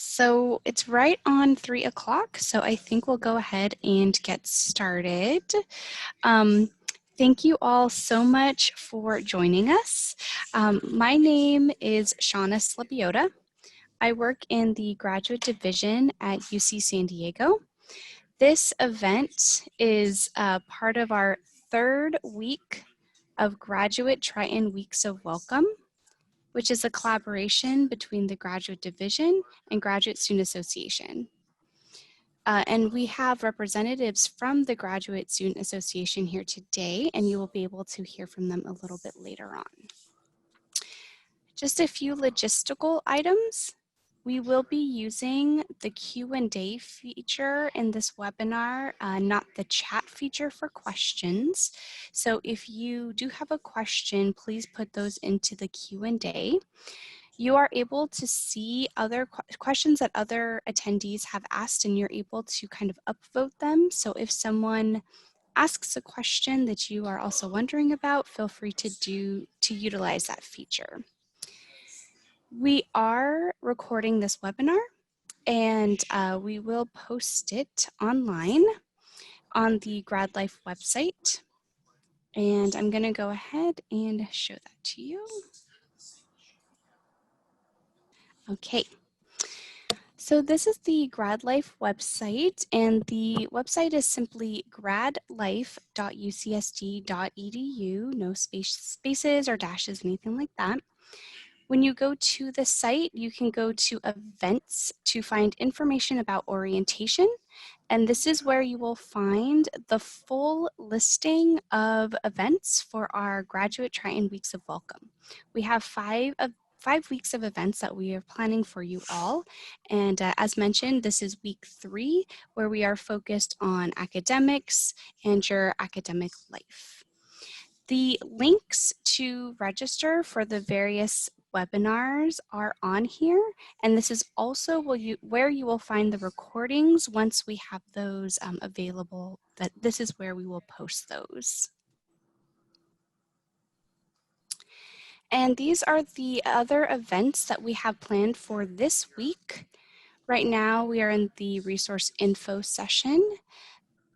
So it's right on 3 o'clock, so I think we'll go ahead and get started. Thank you all so much for joining us. My name is Shauna Slabiota. I work in the graduate division at UC San Diego. This event is part of our third week of Graduate Triton Weeks of Welcome, which is a collaboration between the Graduate Division and Graduate Student Association. And we have representatives from the Graduate Student Association here today, and you will be able to hear from them a little bit later on. Just a few logistical items. We will be using the Q&A feature in this webinar, not the chat feature for questions. So if you do have a question, please put those into the Q&A. You are able to see other questions that other attendees have asked, and you're able to kind of upvote them. So if someone asks a question that you are also wondering about, feel free to utilize that feature. We are recording this webinar, and we will post it online on the GradLife website. And I'm going to go ahead and show that to you. Okay. So this is the GradLife website, and the website is simply gradlife.ucsd.edu, no spaces or dashes, anything like that. When you go to the site, you can go to events to find information about orientation, and this is where you will find the full listing of events for our Graduate Triton Weeks of Welcome. We have five weeks of events that we are planning for you all. And as mentioned, this is week 3, where we are focused on academics and your academic life. The links to register for the various webinars are on here, and this is also where you will find the recordings once we have those available. This is where we will post those. And these are the other events that we have planned for this week. Right now, we are in the resource info session.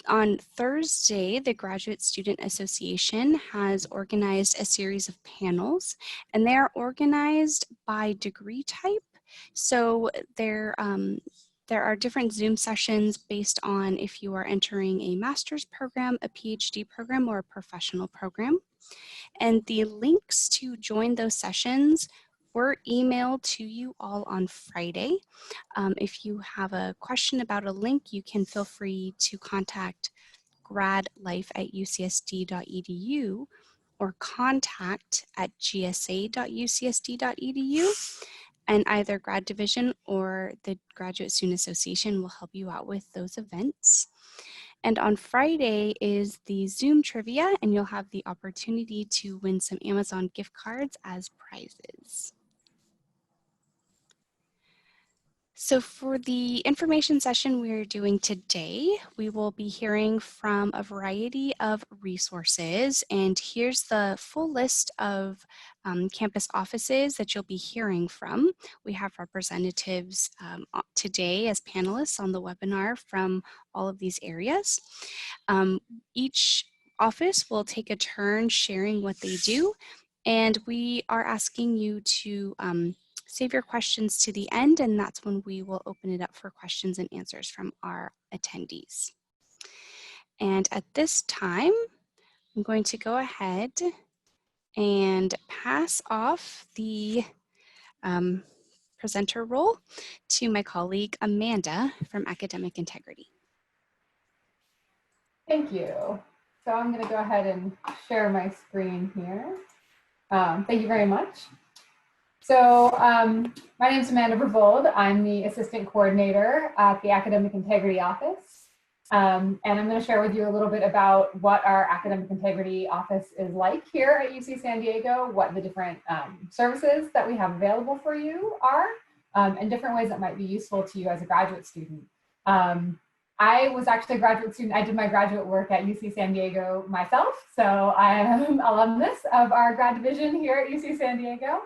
On Thursday, the Graduate Student Association has organized a series of panels, and they are organized by degree type. So there are different Zoom sessions based on if you are entering a master's program, a PhD program, or a professional program. And the links to join those sessions were emailed to you all on Friday. If you have a question about a link, you can feel free to contact gradlife@ucsd.edu or contact@gsa.ucsd.edu, and either Grad Division or the Graduate Student Association will help you out with those events. And on Friday is the Zoom trivia, and you'll have the opportunity to win some Amazon gift cards as prizes. So for the information session we're doing today, we will be hearing from a variety of resources, and here's the full list of campus offices that you'll be hearing from. We have representatives today as panelists on the webinar from all of these areas. Each office will take a turn sharing what they do, and we are asking you to save your questions to the end, and that's when we will open it up for questions and answers from our attendees. And at this time, I'm going to go ahead and pass off the presenter role to my colleague Amanda from Academic Integrity. Thank you. So I'm going to go ahead and share my screen here. Thank you very much. So my name is Amanda Bravold. I'm the Assistant Coordinator at the Academic Integrity Office. And I'm going to share with you a little bit about what our Academic Integrity Office is like here at UC San Diego, what the different services that we have available for you are, and different ways that might be useful to you as a graduate student. I was actually a graduate student. I did my graduate work at UC San Diego myself. So I am an alumnus of our grad division here at UC San Diego.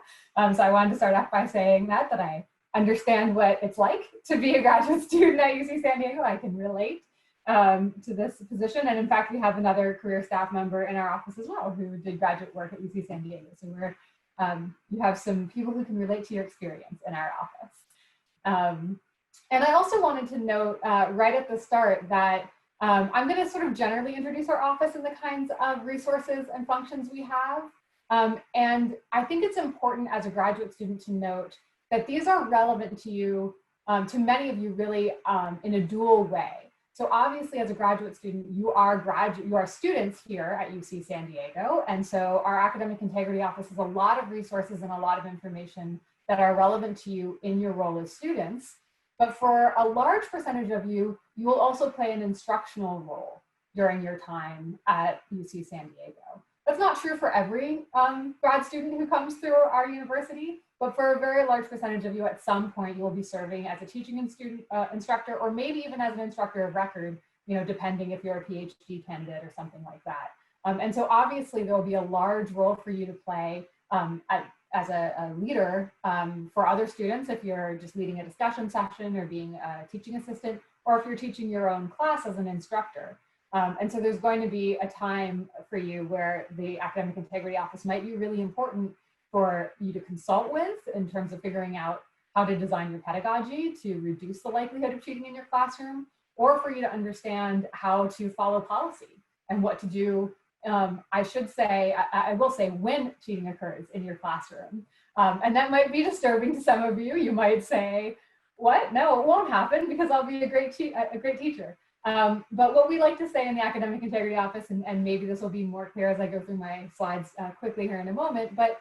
So I wanted to start off by saying that I understand what it's like to be a graduate student at UC San Diego. I can relate to this position. And in fact, we have another career staff member in our office as well who did graduate work at UC San Diego. So you have some people who can relate to your experience in our office. And I also wanted to note right at the start that I'm going to sort of generally introduce our office and the kinds of resources and functions we have. And I think it's important as a graduate student to note that these are relevant to you, to many of you really in a dual way. So obviously as a graduate student, you are students here at UC San Diego. And so our Academic Integrity Office has a lot of resources and a lot of information that are relevant to you in your role as students. But for a large percentage of you, you will also play an instructional role during your time at UC San Diego. That's not true for every grad student who comes through our university, but for a very large percentage of you, at some point, you will be serving as a teaching instructor, or maybe even as an instructor of record, depending if you're a PhD candidate or something like that. And so obviously there will be a large role for you to play as a leader for other students, if you're just leading a discussion session or being a teaching assistant, or if you're teaching your own class as an instructor. And so there's going to be a time for you where the Academic Integrity Office might be really important for you to consult with in terms of figuring out how to design your pedagogy to reduce the likelihood of cheating in your classroom, or for you to understand how to follow policy and what to do. I will say when cheating occurs in your classroom. And that might be disturbing to some of you. You might say, what? No, it won't happen because I'll be a great teacher. But what we like to say in the Academic Integrity Office, and maybe this will be more clear as I go through my slides quickly here in a moment, but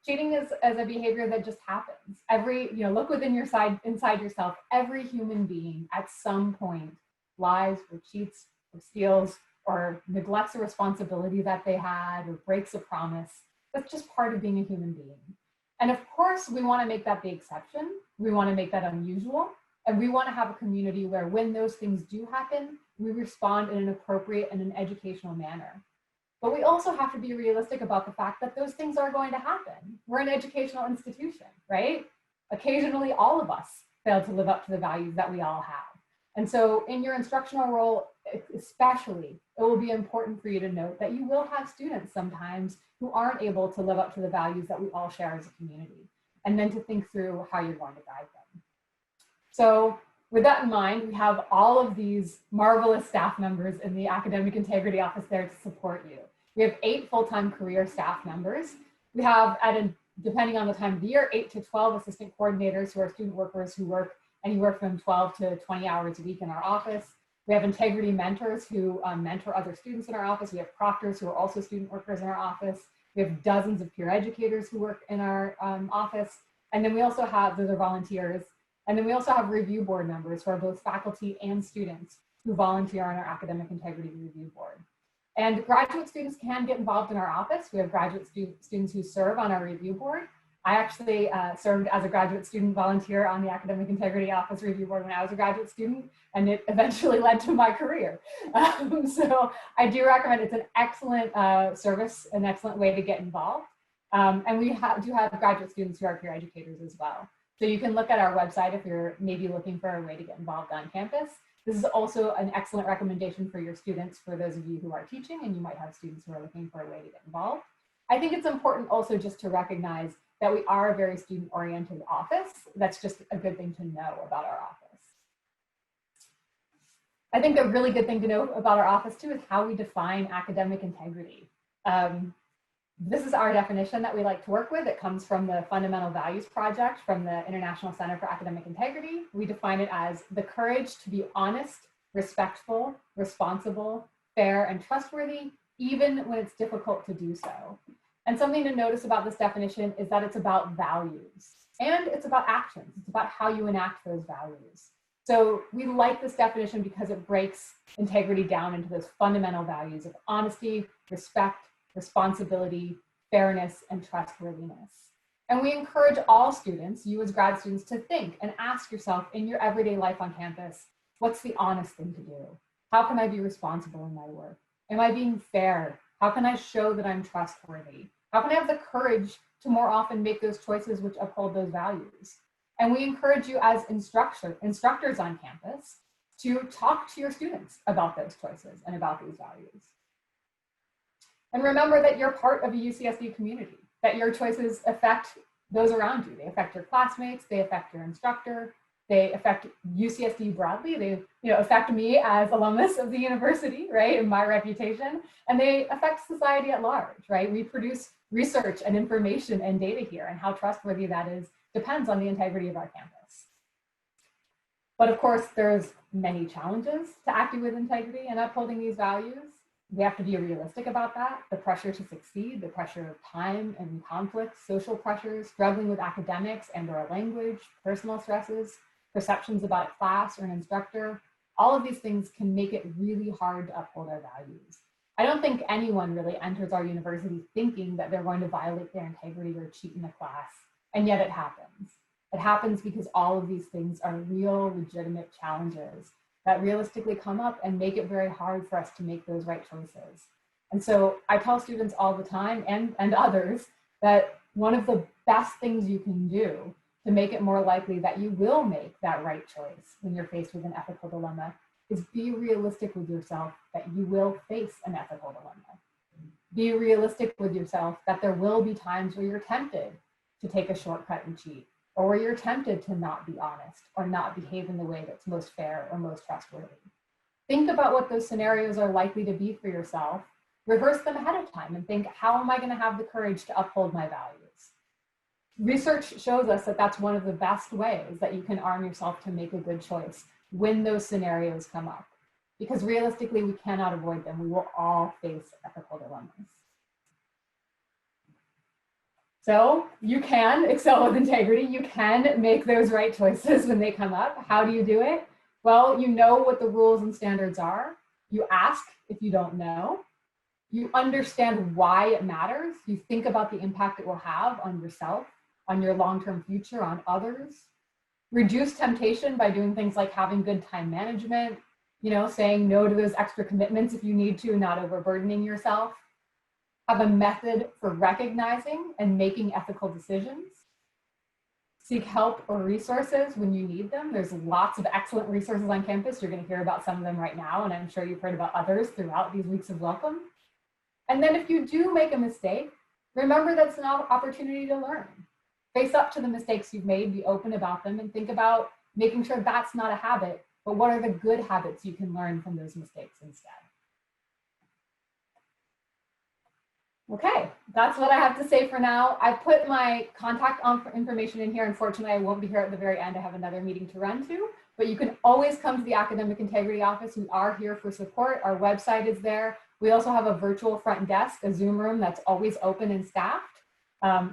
cheating is a behavior that just happens. Look within inside yourself. Every human being at some point lies or cheats or steals or neglects a responsibility that they had or breaks a promise. That's just part of being a human being. And of course, we want to make that the exception. We want to make that unusual. And we want to have a community where when those things do happen, we respond in an appropriate and an educational manner. But we also have to be realistic about the fact that those things are going to happen. We're an educational institution, right? Occasionally, all of us fail to live up to the values that we all have. And so in your instructional role, especially, it will be important for you to note that you will have students sometimes who aren't able to live up to the values that we all share as a community, and then to think through how you're going to guide them. So with that in mind, we have all of these marvelous staff members in the Academic Integrity Office there to support you. We have 8 full-time career staff members. We have, depending on the time of the year, 8 to 12 assistant coordinators who are student workers who work anywhere from 12 to 20 hours a week in our office. We have integrity mentors who mentor other students in our office. We have proctors who are also student workers in our office. We have dozens of peer educators who work in our office. And then we also have, those are volunteers. And then we also have review board members who are both faculty and students who volunteer on our Academic Integrity Review Board. And graduate students can get involved in our office. We have graduate students who serve on our review board. I actually served as a graduate student volunteer on the Academic Integrity Office Review Board when I was a graduate student, and it eventually led to my career. So I do recommend, it's an excellent service, an excellent way to get involved. And we do have graduate students who are peer educators as well. So you can look at our website if you're maybe looking for a way to get involved on campus. This is also an excellent recommendation for your students, for those of you who are teaching, and you might have students who are looking for a way to get involved. I think it's important also just to recognize that we are a very student-oriented office. That's just a good thing to know about our office. I think a really good thing to know about our office too is how we define academic integrity. This is our definition that we like to work with. It comes from the Fundamental Values Project from the International Center for Academic Integrity. We define it as the courage to be honest, respectful, responsible, fair, and trustworthy, even when it's difficult to do so. And something to notice about this definition is that it's about values and it's about actions. It's about how you enact those values. So we like this definition because it breaks integrity down into those fundamental values of honesty, respect, responsibility, fairness, and trustworthiness. And we encourage all students, you as grad students, to think and ask yourself in your everyday life on campus, what's the honest thing to do? How can I be responsible in my work? Am I being fair? How can I show that I'm trustworthy? How can I have the courage to more often make those choices which uphold those values? And we encourage you as instructors on campus to talk to your students about those choices and about these values. And remember that you're part of a UCSD community, that your choices affect those around you. They affect your classmates, they affect your instructor, they affect UCSD broadly, they affect me as alumnus of the university, right, and my reputation, and they affect society at large, right? We produce research and information and data here, and how trustworthy that is depends on the integrity of our campus. But of course, there's many challenges to acting with integrity and upholding these values. We have to be realistic about that. The pressure to succeed, the pressure of time and conflict, social pressures, struggling with academics and or language, personal stresses, perceptions about a class or an instructor, all of these things can make it really hard to uphold our values. I don't think anyone really enters our university thinking that they're going to violate their integrity or cheat in a class, and yet it happens. It happens because all of these things are real, legitimate challenges that realistically come up and make it very hard for us to make those right choices. And so I tell students all the time, and others, that one of the best things you can do to make it more likely that you will make that right choice when you're faced with an ethical dilemma is be realistic with yourself that you will face an ethical dilemma. Be realistic with yourself that there will be times where you're tempted to take a shortcut and cheat, or where you're tempted to not be honest or not behave in the way that's most fair or most trustworthy. Think about what those scenarios are likely to be for yourself, rehearse them ahead of time and think, how am I going to have the courage to uphold my values? Research shows us that that's one of the best ways that you can arm yourself to make a good choice when those scenarios come up, because realistically, we cannot avoid them. We will all face ethical dilemmas. So you can excel with integrity. You can make those right choices when they come up. How do you do it? Well, you know what the rules and standards are. You ask if you don't know. You understand why it matters. You think about the impact it will have on yourself, on your long-term future, on others. Reduce temptation by doing things like having good time management, saying no to those extra commitments if you need to, not overburdening yourself. Have a method for recognizing and making ethical decisions. Seek help or resources when you need them. There's lots of excellent resources on campus. You're going to hear about some of them right now, and I'm sure you've heard about others throughout these weeks of welcome. And then if you do make a mistake, remember that's an opportunity to learn. Face up to the mistakes you've made, be open about them, and think about making sure that's not a habit, but what are the good habits you can learn from those mistakes instead. Okay, that's what I have to say for now. I put my contact information in here. Unfortunately, I won't be here at the very end. I have another meeting to run to, but you can always come to the Academic Integrity Office. We are here for support. Our website is there. We also have a virtual front desk, a Zoom room that's always open and staffed.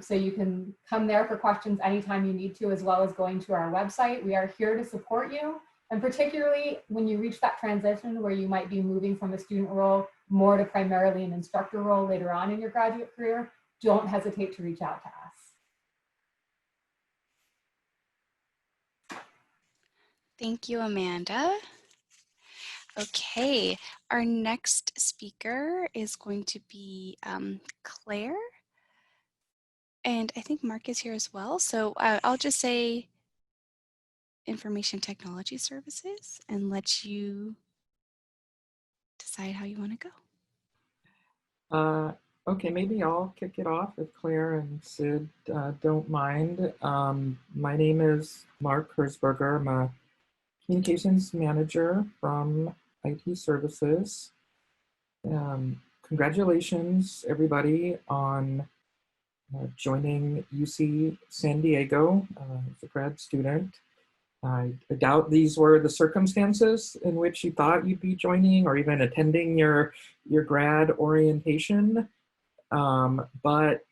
So you can come there for questions anytime you need to, as well as going to our website. We are here to support you. And particularly when you reach that transition where you might be moving from a student role more to primarily an instructor role later on in your graduate career, don't hesitate to reach out to us. Thank you, Amanda. Okay, our next speaker is going to be Claire. And I think Mark is here as well. So I'll just say Information Technology Services and let you decide how you want to go. Okay, maybe I'll kick it off if Claire and Sid don't mind. My name is Mark Herzberger. I'm a communications manager from IT Services. Congratulations, everybody, on joining UC San Diego as a grad student. I doubt these were the circumstances in which you thought you'd be joining or even attending your grad orientation, but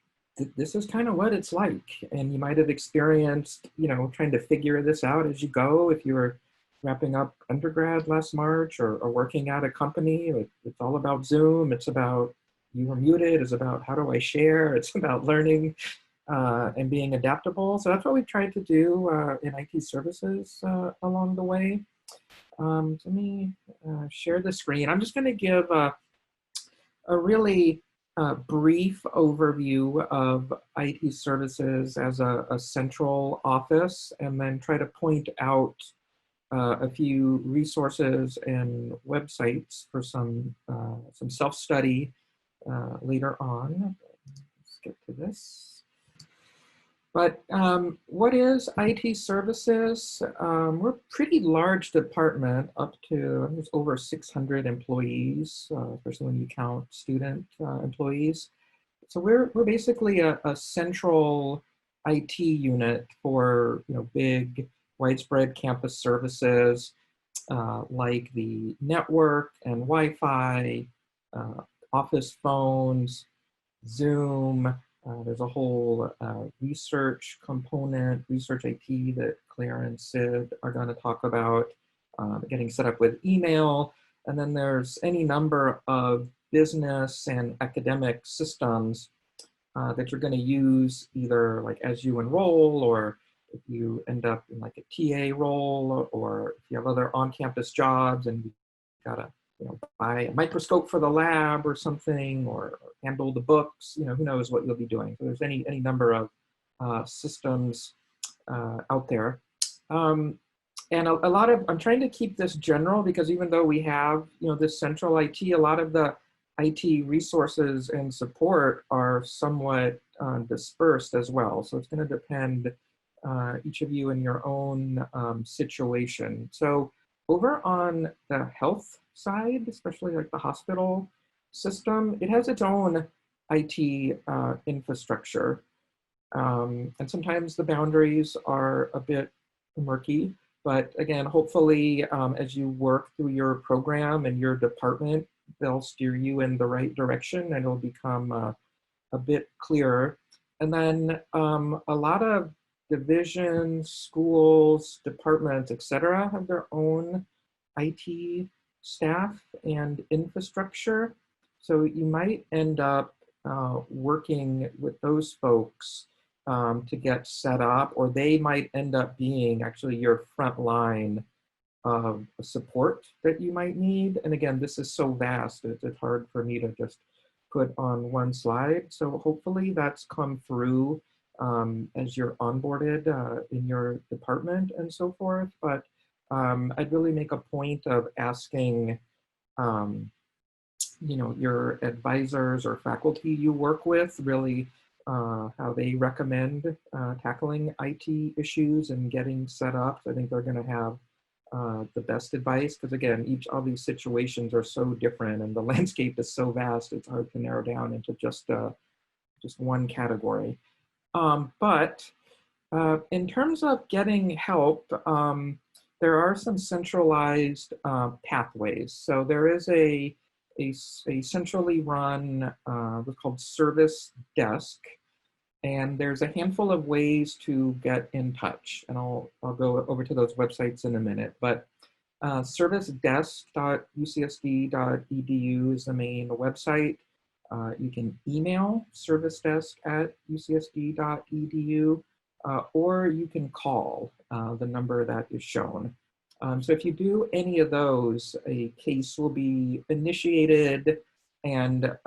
this is kind of what it's like. And you might have experienced, trying to figure this out as you go. If you were wrapping up undergrad last March or working at a company, it's all about Zoom. It's about you were muted. It's about how do I share? It's about learning and being adaptable. So that's what we've tried to do in IT services along the way. Let me share the screen. I'm just going to give a really brief overview of IT services as a central office, and then try to point out a few resources and websites for some self-study later on. Let's get to this. But what is IT services? We're a pretty large department, up to, I think it's over 600 employees, especially when you count student employees. So we're basically a central IT unit for big, widespread campus services like the network and Wi-Fi, office phones, Zoom. There's a whole research component, research IT, that Claire and Sid are going to talk about, getting set up with email. And then there's any number of business and academic systems that you're going to use either like as you enroll, or if you end up in like a TA role, or if you have other on-campus jobs and you gotta buy a microscope for the lab or something, or handle the books, who knows what you'll be doing. So there's any number of systems out there. And a lot of, I'm trying to keep this general, because even though we have, this central IT, a lot of the IT resources and support are somewhat dispersed as well. So it's going to depend each of you in your own situation. So over on the health side, especially like the hospital system, it has its own IT infrastructure. And sometimes the boundaries are a bit murky, but again, hopefully as you work through your program and your department, they'll steer you in the right direction and it'll become a bit clearer. And then a lot of divisions, schools, departments, etc., have their own IT staff and infrastructure. So you might end up working with those folks to get set up, or they might end up being actually your front line of support that you might need. And again, this is so vast, it's hard for me to just put on one slide. So hopefully that's come through as you're onboarded in your department and so forth. But I'd really make a point of asking your advisors or faculty you work with really how they recommend tackling IT issues and getting set up. I think they're going to have the best advice, because again, all these situations are so different and the landscape is so vast, it's hard to narrow down into just one category. But in terms of getting help, there are some centralized pathways. So there is a centrally run what's called service desk, and there's a handful of ways to get in touch, and I'll go over to those websites in a minute. But servicedesk.ucsd.edu is the main website. You can email servicedesk@ucsd.edu, or you can call the number that is shown. So if you do any of those, a case will be initiated, and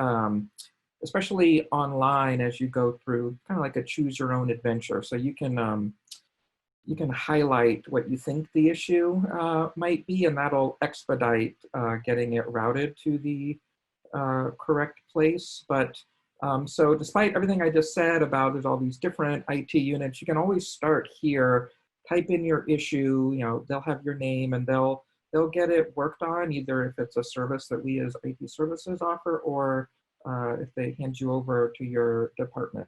especially online as you go through, kind of like a choose your own adventure. So you can highlight what you think the issue might be, and that'll expedite getting it routed to the correct place. But so despite everything I just said about there's all these different IT units, you can always start here, type in your issue, they'll have your name, and they'll get it worked on, either if it's a service that we as IT services offer, or if they hand you over to your department.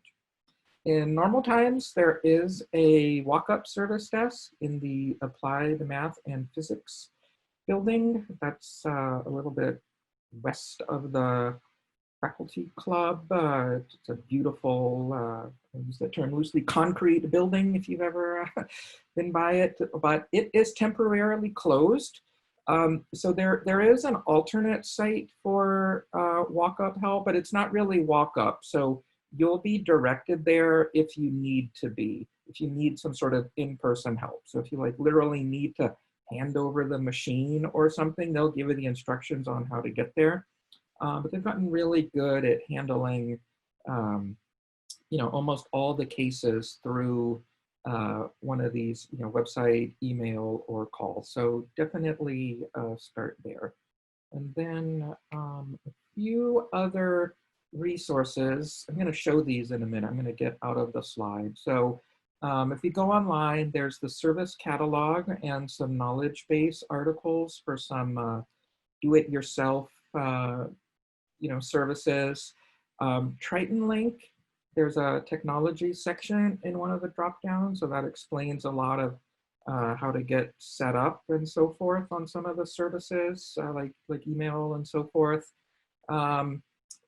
In normal times, there is a walk-up service desk in the Applied Math and Physics building. That's a little bit west of the faculty club. It's a beautiful, I use that term loosely, concrete building if you've ever been by it, but it is temporarily closed. So there is an alternate site for walk-up help, but it's not really walk-up. So you'll be directed there if you need to be, if you need some sort of in-person help. So if you like literally need to hand over the machine or something, they'll give you the instructions on how to get there. but they've gotten really good at handling, almost all the cases through one of these, website, email, or call. So definitely start there. And then a few other resources. I'm going to show these in a minute. I'm going to get out of the slide. So if you go online, there's the service catalog and some knowledge base articles for some do-it-yourself services. Triton link, there's a technology section in one of the drop downs, so that explains a lot of how to get set up and so forth on some of the services, like email and so forth.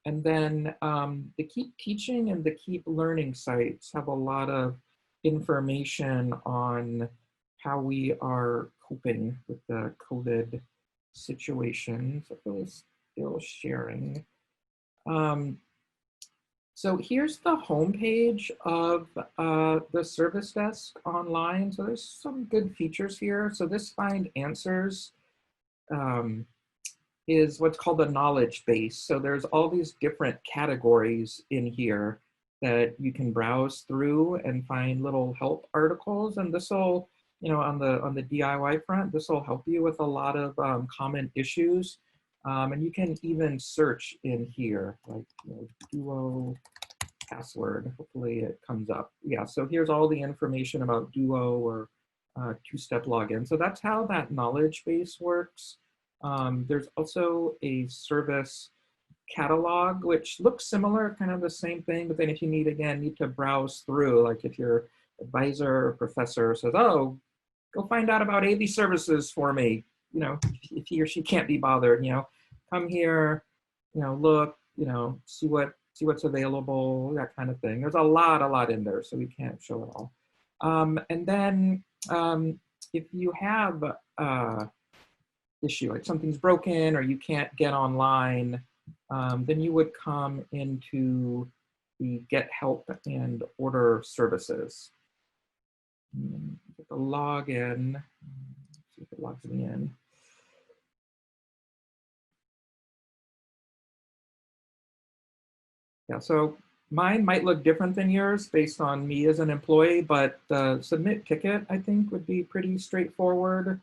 And then the Keep Teaching and the Keep Learning sites have a lot of information on how we are coping with the COVID situation. So really still sharing. So here's the homepage of the service desk online. So there's some good features here. So this Find Answers is what's called a knowledge base. So there's all these different categories in here that you can browse through and find little help articles. And this will, on the DIY front, this will help you with a lot of common issues. And you can even search in here, like Duo password. Hopefully it comes up. Yeah, so here's all the information about Duo or two-step login. So that's how that knowledge base works. There's also a service catalog, which looks similar, kind of the same thing, but then if you need to browse through, like if your advisor or professor says, oh, go find out about AV services for me, if he or she can't be bothered, come here, look, see what's available, that kind of thing. There's a lot in there, so we can't show it all. And then if you have issue, like something's broken or you can't get online, then you would come into the Get Help and Order services. Get the login, see if it logs me in. Yeah, so mine might look different than yours based on me as an employee, but the submit ticket, I think, would be pretty straightforward.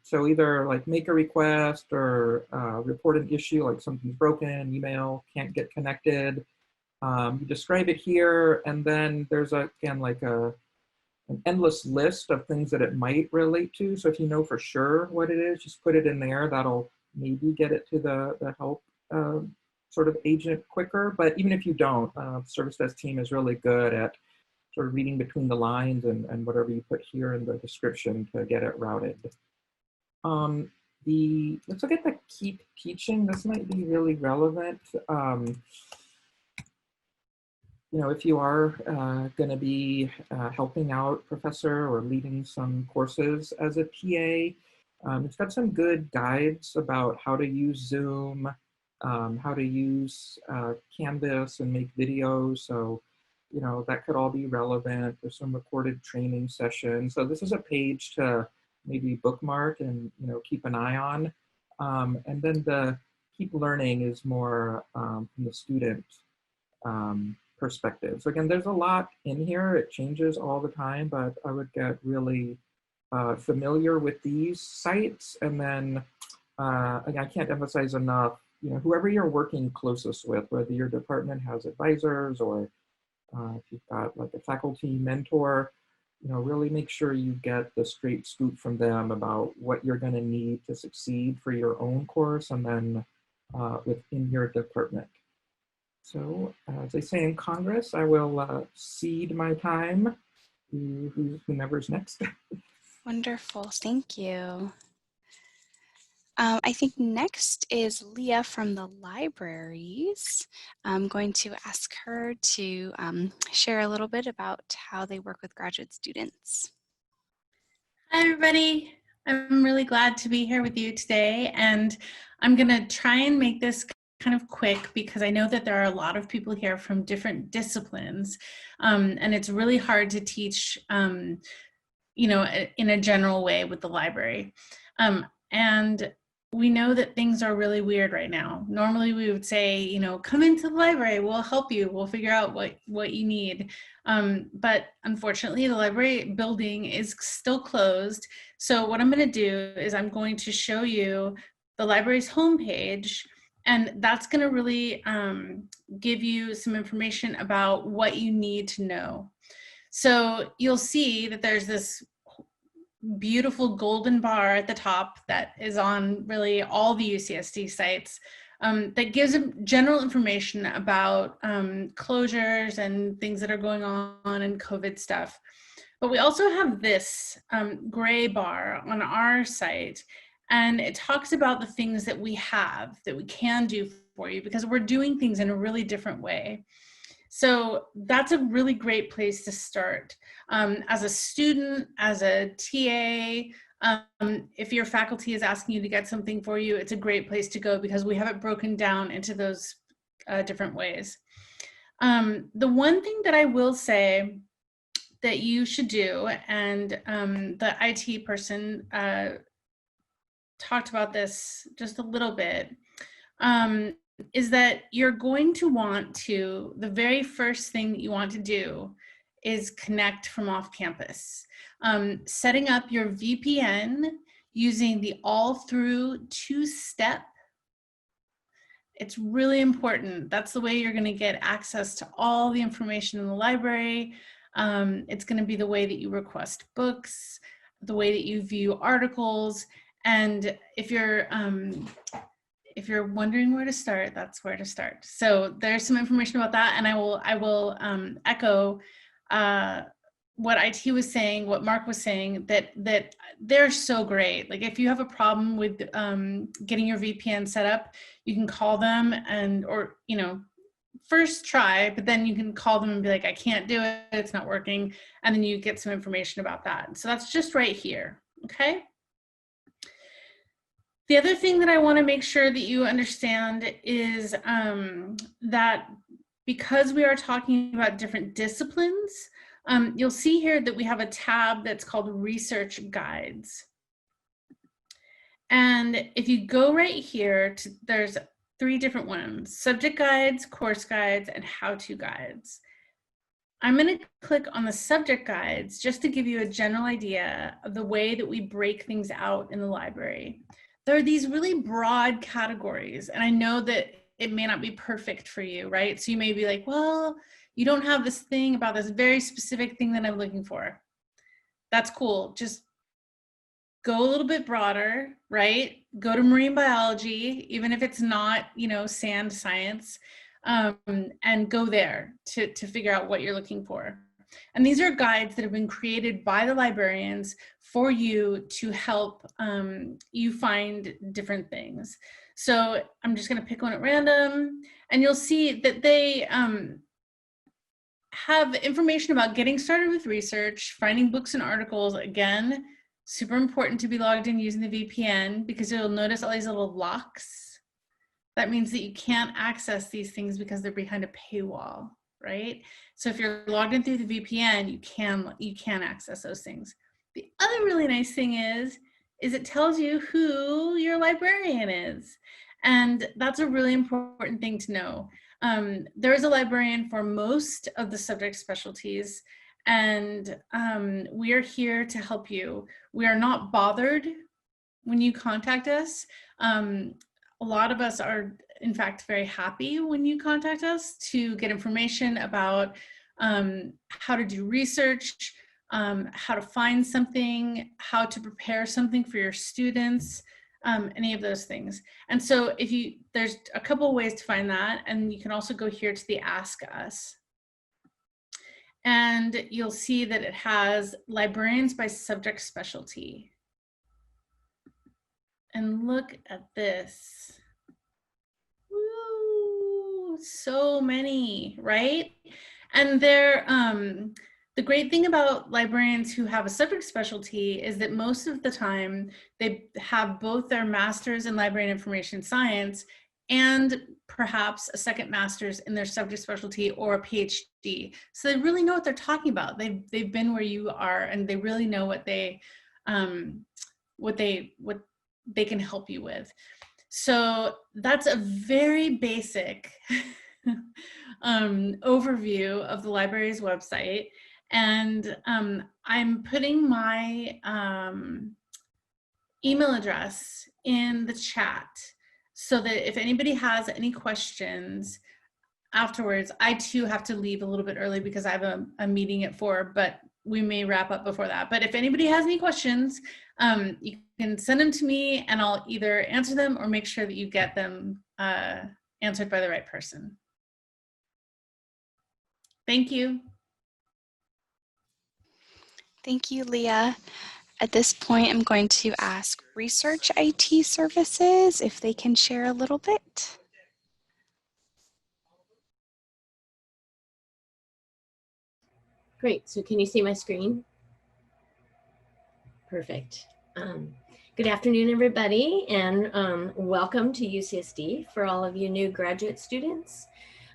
So either like make a request or report an issue, like something's broken, email, can't get connected. You describe it here, and then there's again like an endless list of things that it might relate to. So if you know for sure what it is, just put it in there. That'll maybe get it to the help sort of agent quicker. But even if you don't, service desk team is really good at sort of reading between the lines and whatever you put here in the description to get it routed. Let's look at the Keep Teaching. This might be really relevant. If you are going to be helping out professor or leading some courses as a TA, it's got some good guides about how to use Zoom, how to use Canvas and make videos. So that could all be relevant. There's some recorded training sessions. So this is a page to maybe bookmark and keep an eye on. And then the Keep Learning is more from the student perspective. So again, there's a lot in here. It changes all the time, but I would get really familiar with these sites. And then again, I can't emphasize enough, whoever you're working closest with, whether your department has advisors or if you've got like a faculty mentor, really make sure you get the straight scoop from them about what you're going to need to succeed for your own course and then within your department. So as they say in Congress, I will cede my time to whomever's next. Wonderful, thank you. I think next is Leah from the libraries. I'm going to ask her to share a little bit about how they work with graduate students. Hi, everybody. I'm really glad to be here with you today, and I'm going to try and make this kind of quick because I know that there are a lot of people here from different disciplines, and it's really hard to teach, in a general way with the library. And we know that things are really weird right now. Normally we would say, you know, come into the library, we'll help you, we'll figure out what you need. But unfortunately, the library building is still closed. So what I'm going to do is I'm going to show you the library's homepage, and that's going to really give you some information about what you need to know. So you'll see that there's this beautiful golden bar at the top that is on really all the UCSD sites that gives general information about closures and things that are going on and COVID stuff. But we also have this gray bar on our site, and it talks about the things that we have that we can do for you because we're doing things in a really different way. So that's a really great place to start. As a student, as a TA, if your faculty is asking you to get something for you, it's a great place to go because we have it broken down into those different ways. The one thing that I will say that you should do, and the IT person talked about this just a little bit, is that you're going to want to, the very first thing that you want to do is connect from off campus. Setting up your VPN using the all through 2-step. It's really important. That's the way you're going to get access to all the information in the library. It's going to be the way that you request books, the way that you view articles. And if you're wondering where to start, that's where to start. So there's some information about that, and I will echo what IT was saying, what Mark was saying, that they're so great. Like if you have a problem with getting your VPN set up, you can call them or you know, first try, but then you can call them and be like, I can't do it, it's not working, and then you get some information about that. So that's just right here, okay? The other thing that I want to make sure that you understand is that because we are talking about different disciplines, you'll see here that we have a tab that's called Research Guides. And if you go right here, there's 3 different ones: subject guides, course guides, and how-to guides. I'm going to click on the subject guides just to give you a general idea of the way that we break things out in the library. There are these really broad categories, and I know that it may not be perfect for you, right? So you may be like, well, you don't have this thing about this very specific thing that I'm looking for. That's cool. Just go a little bit broader, right? Go to marine biology, even if it's not, you know, sand science, and go there to figure out what you're looking for. And these are guides that have been created by the librarians for you to help you find different things. So I'm just going to pick one at random, and you'll see that they have information about getting started with research, finding books and articles. Again, super important to be logged in using the VPN, because you'll notice all these little locks. That means that you can't access these things because they're behind a paywall, right? So if you're logged in through the VPN, you can access those things. The other really nice thing is it tells you who your librarian is. And that's a really important thing to know. There is a librarian for most of the subject specialties, and we are here to help you. We are not bothered when you contact us. A lot of us are, in fact, very happy when you contact us to get information about how to do research, how to find something, how to prepare something for your students, any of those things. And so there's a couple of ways to find that, and you can also go here to the Ask Us. And you'll see that it has librarians by subject specialty. And look at this. Woo, so many, right? And they're, the great thing about librarians who have a subject specialty is that most of the time they have both their master's in library and information science and perhaps a second master's in their subject specialty or a PhD. So they really know what they're talking about. They've been where you are, and they really know what they can help you with. So that's a very basic overview of the library's website. And I'm putting my email address in the chat so that if anybody has any questions afterwards, I too have to leave a little bit early because I have a meeting at 4, but we may wrap up before that. But if anybody has any questions, you can send them to me and I'll either answer them or make sure that you get them answered by the right person. Thank you. Thank you, Leah. At this point, I'm going to ask Research IT Services if they can share a little bit. Great, so can you see my screen? Perfect. Good afternoon, everybody, and welcome to UCSD for all of you new graduate students.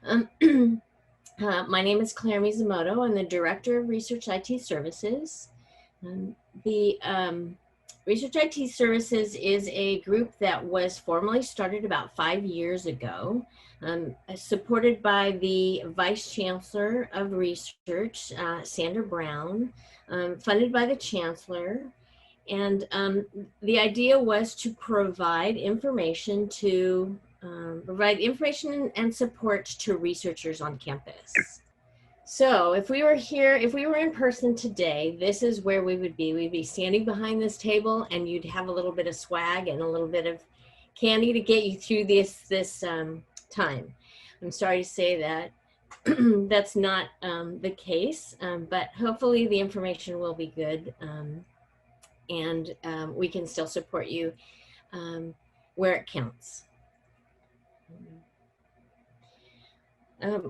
My name is Claire Mizumoto. I'm the Director of Research IT Services. The Research IT Services is a group that was formally started about 5 years ago, supported by the Vice Chancellor of Research, Sandra Brown, funded by the Chancellor. And the idea was to provide information and support to researchers on campus. So if we were here, if we were in person today, this is where we would be. We'd be standing behind this table and you'd have a little bit of swag and a little bit of candy to get you through this time. I'm sorry to say that that's not the case, but hopefully the information will be good and we can still support you where it counts.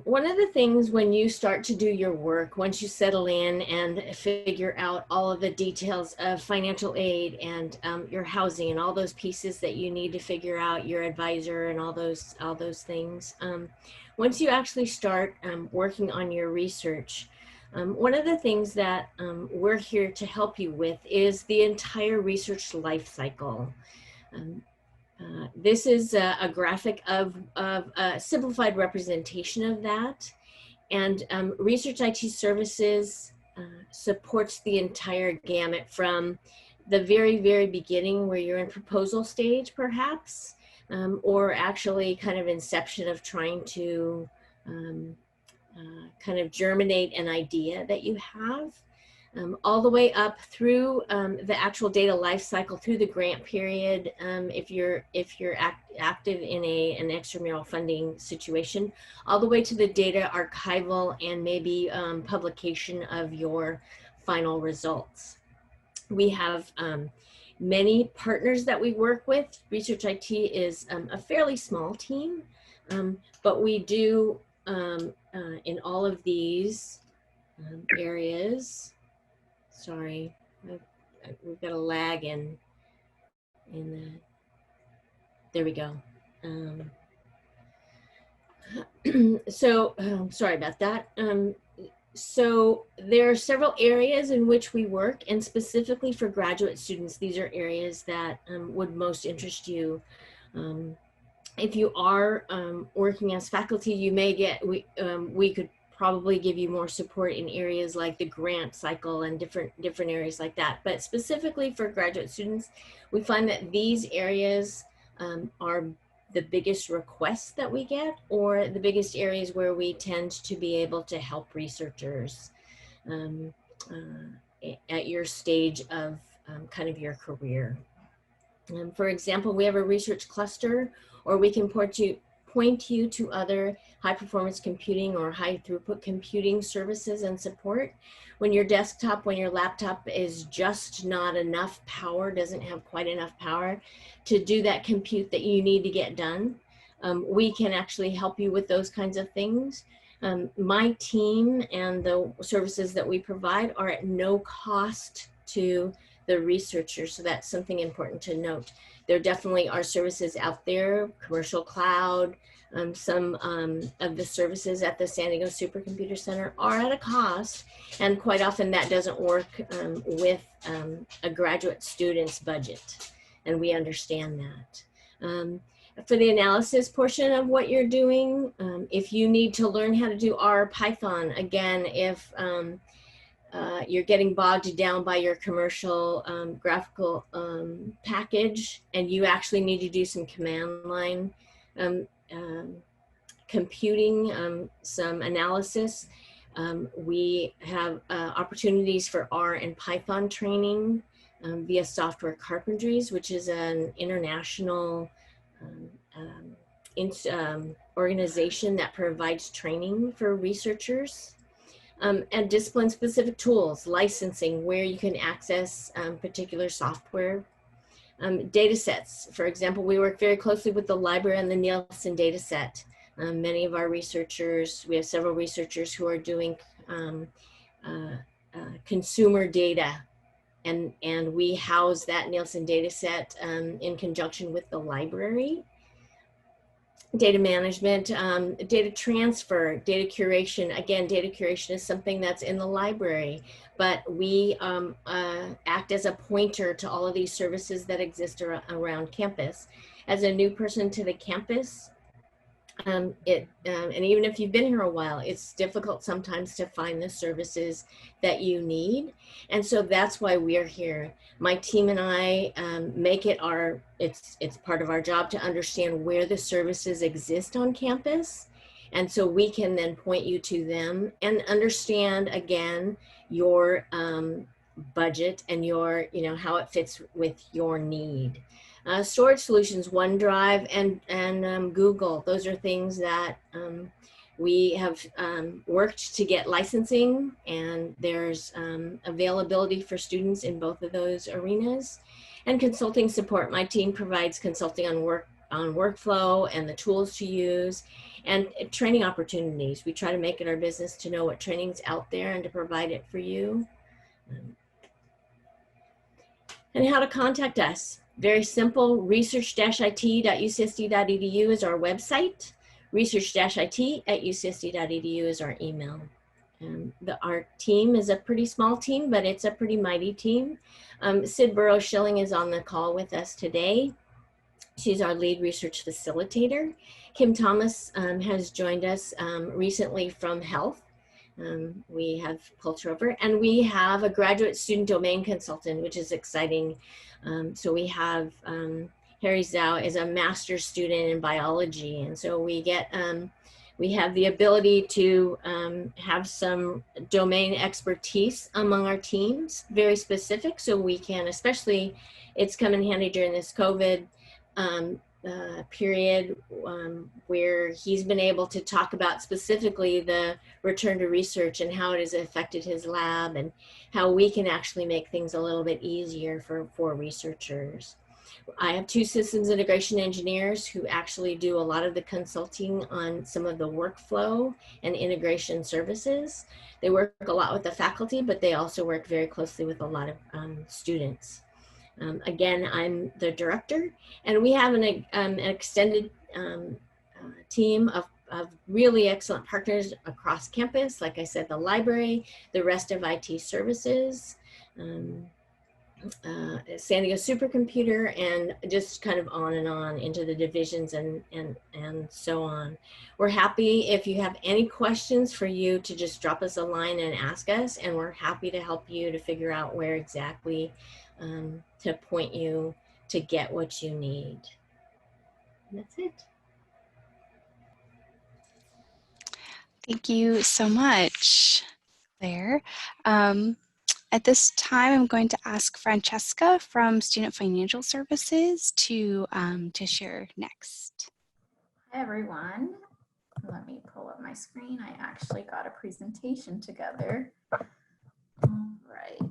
One of the things when you start to do your work, once you settle in and figure out all of the details of financial aid and your housing and all those pieces that you need to figure out, your advisor and all those things, once you actually start working on your research, one of the things that we're here to help you with is the entire research life cycle. This is a graphic of a simplified representation of that. And Research IT Services supports the entire gamut from the very, very beginning where you're in proposal stage, perhaps, or actually kind of inception of trying to kind of germinate an idea that you have. All the way up through the actual data life cycle, through the grant period, if you're active in an extramural funding situation, all the way to the data archival and maybe publication of your final results. We have many partners that we work with. Research IT is a fairly small team, but we do in all of these areas. Sorry, we've got a lag in that. There we go. So sorry about that. So there are several areas in which we work, and specifically for graduate students, these are areas that would most interest you. If you are working as faculty, you may get, we could probably give you more support in areas like the grant cycle and different areas like that. But specifically for graduate students, we find that these areas are the biggest requests that we get, or the biggest areas where we tend to be able to help researchers at your stage of kind of your career. For example, we have a research cluster, or we can point you to other high performance computing or high throughput computing services and support. When your desktop, when your laptop is just not enough power, doesn't have quite enough power to do that compute that you need to get done, we can actually help you with those kinds of things. My team and the services that we provide are at no cost to the researchers, so that's something important to note. There definitely are services out there, commercial cloud, some of the services at the San Diego Supercomputer Center are at a cost, and quite often that doesn't work with a graduate student's budget. and we understand that. For the analysis portion of what you're doing, if you need to learn how to do R, Python, again, if you're getting bogged down by your commercial graphical package and you actually need to do some command line computing, some analysis, we have opportunities for R and Python training via Software Carpentries, which is an international organization that provides training for researchers, and discipline-specific tools, licensing, where you can access particular software. Data sets, for example, we work very closely with the library and the Nielsen data set. Many of our researchers, we have several researchers who are doing consumer data, and we house that Nielsen data set in conjunction with the library. Data management, data transfer, data curation. Again, data curation is something that's in the library, but we act as a pointer to all of these services that exist around campus. As a new person to the campus, and even if you've been here a while, it's difficult sometimes to find the services that you need. And so that's why we're here. My team and I make it it's part of our job to understand where the services exist on campus. And so we can then point you to them and understand, again, your budget and your, how it fits with your need. Storage solutions, OneDrive and Google, those are things that we have worked to get licensing, and there's availability for students in both of those arenas. And consulting support, my team provides consulting on workflow and the tools to use, and training opportunities. We try to make it our business to know what training's out there and to provide it for you. And how to contact us. Very simple, research-it.ucsd.edu is our website. Research-it@ucsd.edu is our email. Our team is a pretty small team, but it's a pretty mighty team. Sid Burrows-Schilling is on the call with us today. She's our lead research facilitator. Kim Thomas has joined us recently from health. We have pulled her over, and we have a graduate student domain consultant, which is exciting. So we have Harry Zhao is a master's student in biology, and so we have the ability to have some domain expertise among our teams, very specific, so we can, especially, it's come in handy during this COVID period where he's been able to talk about specifically the return to research and how it has affected his lab and how we can actually make things a little bit easier for researchers. I have two systems integration engineers who actually do a lot of the consulting on some of the workflow and integration services. They work a lot with the faculty, but they also work very closely with a lot of students. Again, I'm the director, and we have an extended team of really excellent partners across campus. Like I said, the library, the rest of IT services, San Diego Supercomputer, and just kind of on and on into the divisions and so on. We're happy if you have any questions for you to just drop us a line and ask us, and we're happy to help you to figure out where exactly to point you to get what you need. And that's it. Thank you so much, Claire. At this time, I'm going to ask Francesca from Student Financial Services to share next. Hi, everyone. Let me pull up my screen. I actually got a presentation together. All right.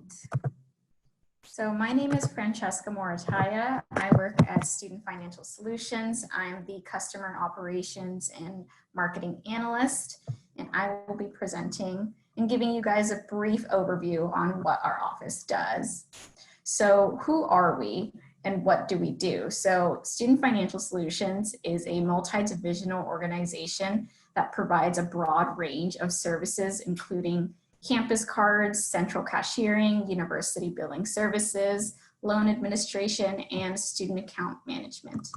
So my name is Francesca Morataya. I work at Student Financial Solutions. I'm the Customer Operations and Marketing Analyst, and I will be presenting and giving you guys a brief overview on what our office does. So who are we and what do we do? So Student Financial Solutions is a multi-divisional organization that provides a broad range of services, including campus cards, central cashiering, university billing services, loan administration, and student account management.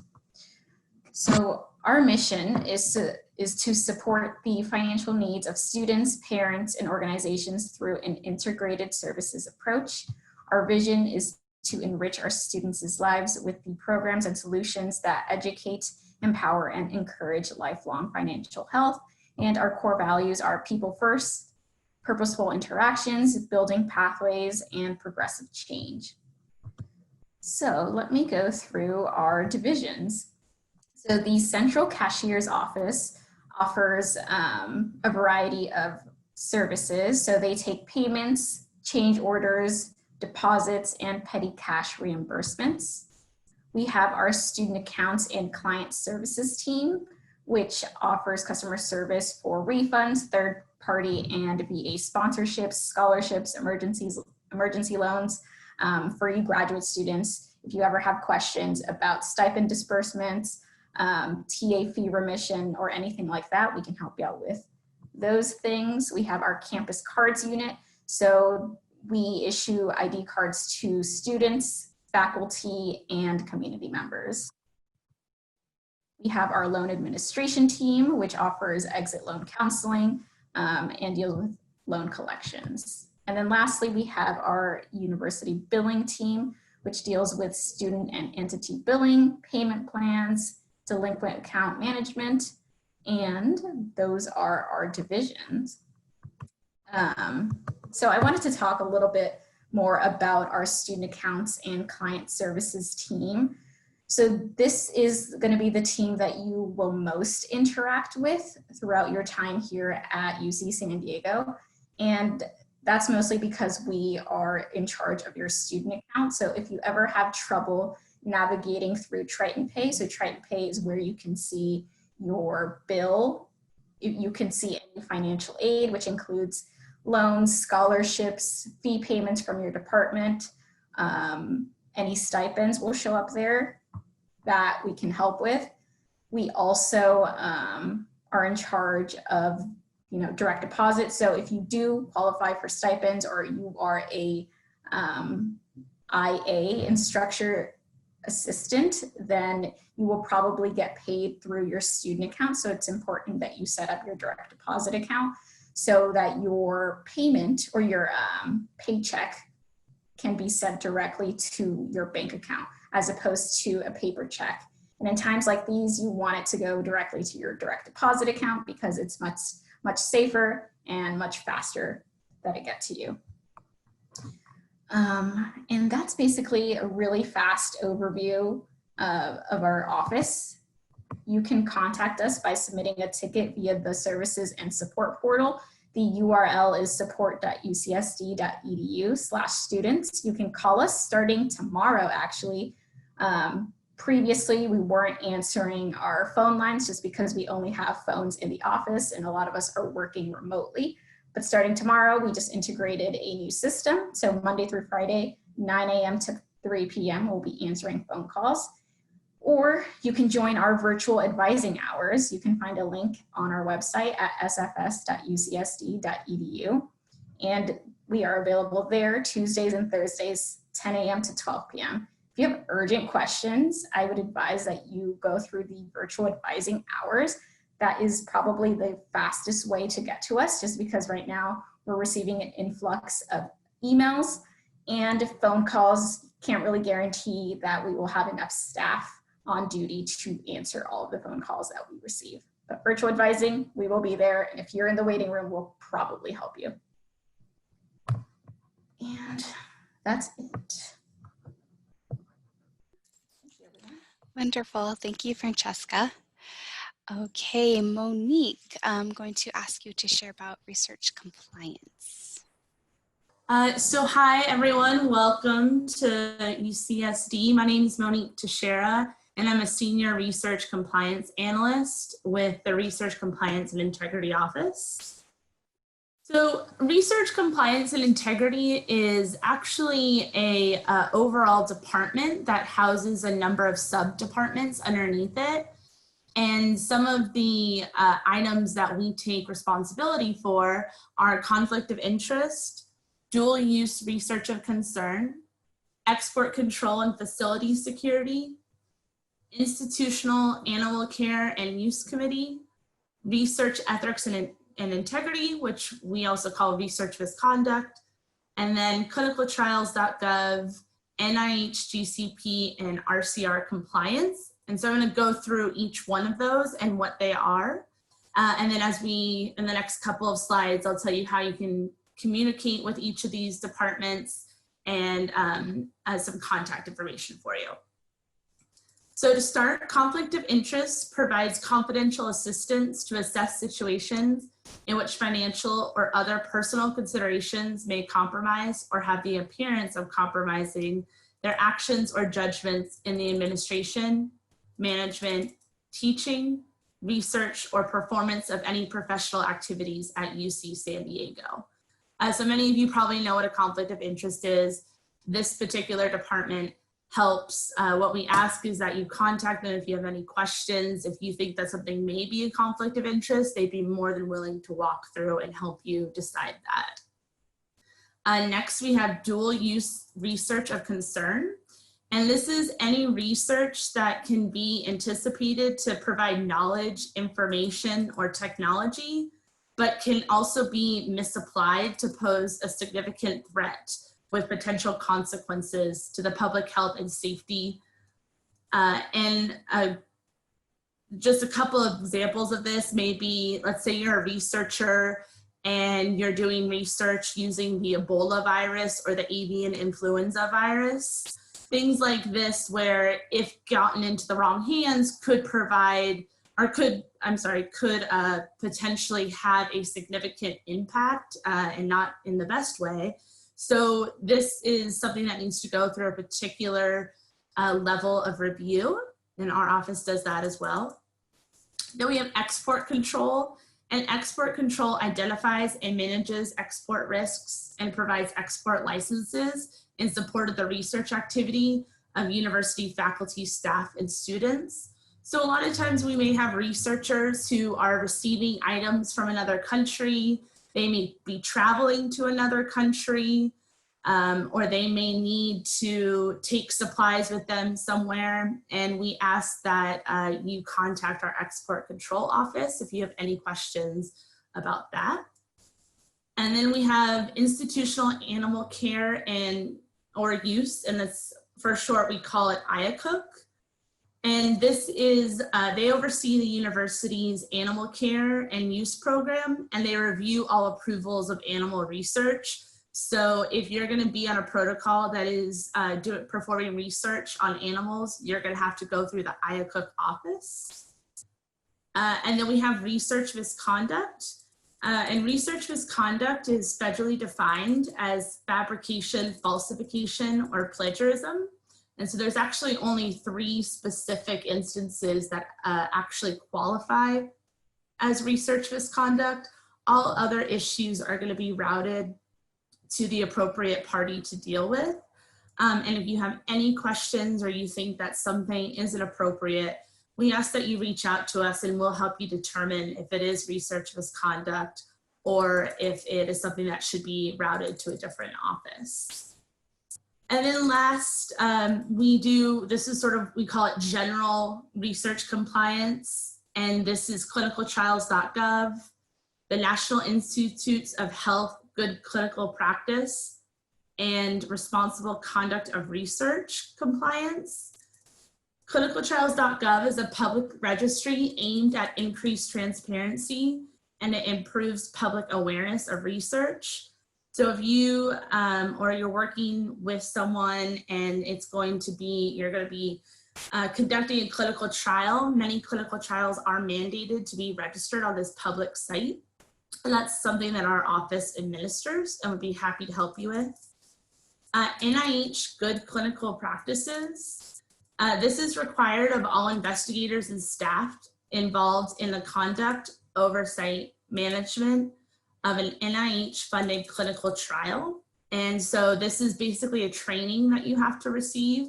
So our mission is to support the financial needs of students, parents, and organizations through an integrated services approach. Our vision is to enrich our students' lives with the programs and solutions that educate, empower, and encourage lifelong financial health. And our core values are people first, purposeful interactions, building pathways, and progressive change. So let me go through our divisions. So the Central Cashier's Office offers a variety of services. So they take payments, change orders, deposits, and petty cash reimbursements. We have our Student Accounts and Client Services team, which offers customer service for refunds, third-party and VA sponsorships, scholarships, emergency loans for you graduate students. If you ever have questions about stipend disbursements, TA fee remission, or anything like that, we can help you out with those things. We have our Campus Cards unit. So we issue ID cards to students, faculty, and community members. We have our loan administration team, which offers exit loan counseling and deals with loan collections. And then lastly, we have our university billing team, which deals with student and entity billing, payment plans, delinquent account management, and those are our divisions. So I wanted to talk a little bit more about our student accounts and client services team. So this is going to be the team that you will most interact with throughout your time here at UC San Diego. And that's mostly because we are in charge of your student account. So if you ever have trouble navigating through Triton Pay, so Triton Pay is where you can see your bill. You can see any financial aid, which includes loans, scholarships, fee payments from your department, any stipends will show up there that we can help with. We also are in charge of direct deposit. So if you do qualify for stipends or you are a IA, instructor assistant, then you will probably get paid through your student account. So it's important that you set up your direct deposit account so that your payment or your paycheck can be sent directly to your bank account as opposed to a paper check. And in times like these, you want it to go directly to your direct deposit account because it's much safer and much faster that it gets to you. And that's basically a really fast overview of our office. You can contact us by submitting a ticket via the services and support portal. The URL is support.ucsd.edu/students. You can call us starting tomorrow, actually. Previously, we weren't answering our phone lines just because we only have phones in the office and a lot of us are working remotely. But starting tomorrow, we just integrated a new system. So Monday through Friday, 9 a.m. to 3 p.m. we'll be answering phone calls. Or you can join our virtual advising hours. You can find a link on our website at sfs.ucsd.edu. And we are available there Tuesdays and Thursdays, 10 a.m. to 12 p.m. If you have urgent questions, I would advise that you go through the virtual advising hours. That is probably the fastest way to get to us, just because right now we're receiving an influx of emails and phone calls. Can't really guarantee that we will have enough staff on duty to answer all of the phone calls that we receive. But virtual advising, we will be there. And if you're in the waiting room, we'll probably help you. And that's it. Wonderful. Thank you, Francesca. Okay, Monique, I'm going to ask you to share about research compliance. So hi, everyone. Welcome to UCSD. My name is Monique Teixeira, and I'm a Senior Research Compliance Analyst with the Research Compliance and Integrity Office. So Research Compliance and Integrity is actually a overall department that houses a number of sub-departments underneath it. And some of the items that we take responsibility for are conflict of interest, dual use research of concern, export control and facility security, institutional animal care and use committee, research ethics and integrity, which we also call research misconduct, and then clinicaltrials.gov, NIH, GCP, and RCR compliance. And so I'm going to go through each one of those and what they are. And then in the next couple of slides, I'll tell you how you can communicate with each of these departments and some contact information for you. So to start, conflict of interest provides confidential assistance to assess situations in which financial or other personal considerations may compromise or have the appearance of compromising their actions or judgments in the administration, management, teaching, research, or performance of any professional activities at UC San Diego. So many of you probably know what a conflict of interest is. This particular department helps. What we ask is that you contact them if you have any questions. If you think that something may be a conflict of interest, they'd be more than willing to walk through and help you decide that. Next, we have dual use research of concern. And this is any research that can be anticipated to provide knowledge, information, or technology, but can also be misapplied to pose a significant threat with potential consequences to the public health and safety. Just a couple of examples of this may be, let's say you're a researcher and you're doing research using the Ebola virus or the avian influenza virus. Things like this, where if gotten into the wrong hands could potentially have a significant impact and not in the best way. So this is something that needs to go through a particular level of review, and our office does that as well. Then we have export control, and export control identifies and manages export risks and provides export licenses in support of the research activity of university faculty, staff, and students. So a lot of times we may have researchers who are receiving items from another country. They may be traveling to another country, or they may need to take supplies with them somewhere. And we ask that you contact our export control office if you have any questions about that. And then we have institutional animal care or use, and that's for short, we call it IACUC. And this is, they oversee the university's animal care and use program, and they review all approvals of animal research. So if you're gonna be on a protocol that is performing research on animals, you're gonna have to go through the IACUC office. And then we have research misconduct. And research misconduct is federally defined as fabrication, falsification, or plagiarism. And so there's actually only 3 specific instances that actually qualify as research misconduct. All other issues are going to be routed to the appropriate party to deal with. And if you have any questions or you think that something isn't appropriate, we ask that you reach out to us and we'll help you determine if it is research misconduct or if it is something that should be routed to a different office. And then last, this is sort of, we call it general research compliance. And this is clinicaltrials.gov, the National Institutes of Health, Good Clinical Practice, and Responsible Conduct of Research compliance. Clinicaltrials.gov is a public registry aimed at increased transparency, and it improves public awareness of research. So if you or you're working with someone and you're going to be conducting a clinical trial, many clinical trials are mandated to be registered on this public site. And that's something that our office administers and would be happy to help you with. NIH Good Clinical Practices. This is required of all investigators and staff involved in the conduct, oversight, management of an NIH-funded clinical trial. And so this is basically a training that you have to receive.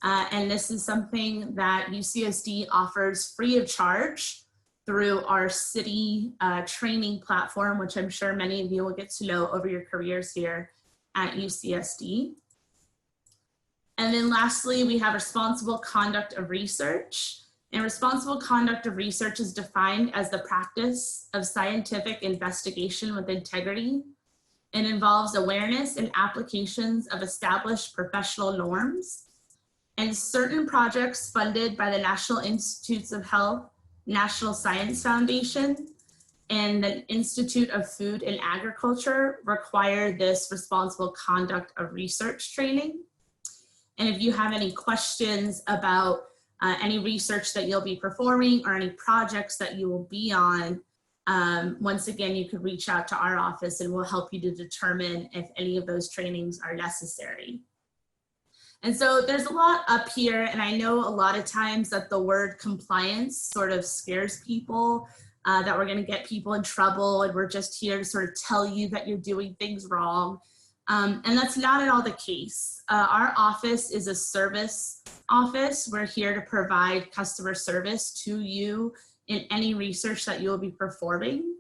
And this is something that UCSD offers free of charge through our city training platform, which I'm sure many of you will get to know over your careers here at UCSD. And then lastly, we have responsible conduct of research. And responsible conduct of research is defined as the practice of scientific investigation with integrity and involves awareness and applications of established professional norms. And certain projects funded by the National Institutes of Health, National Science Foundation, and the Institute of Food and Agriculture require this responsible conduct of research training. And if you have any questions about any research that you'll be performing or any projects that you will be on, once again, you could reach out to our office and we'll help you to determine if any of those trainings are necessary. And so there's a lot up here, and I know a lot of times that the word compliance sort of scares people, that we're gonna get people in trouble and we're just here to sort of tell you that you're doing things wrong. And that's not at all the case. Our office is a service office. We're here to provide customer service to you in any research that you'll be performing.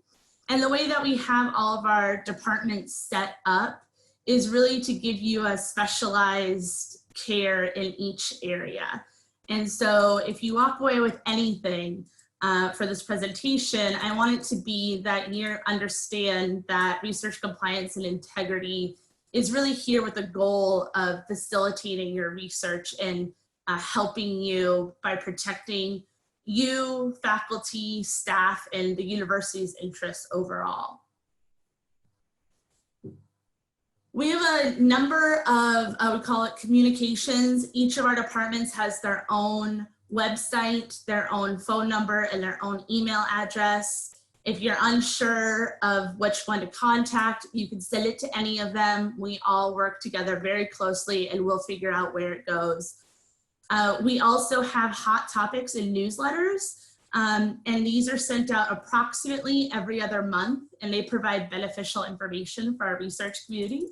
And the way that we have all of our departments set up is really to give you a specialized care in each area. And so if you walk away with anything for this presentation, I want it to be that you understand that research compliance and integrity is really here with the goal of facilitating your research and helping you by protecting you, faculty, staff, and the university's interests overall. We have a number of, I would call it, communications. Each of our departments has their own website, their own phone number, and their own email address. If you're unsure of which one to contact, you can send it to any of them. We all work together very closely and we'll figure out where it goes. We also have hot topics and newsletters, and these are sent out approximately every other month, and they provide beneficial information for our research community.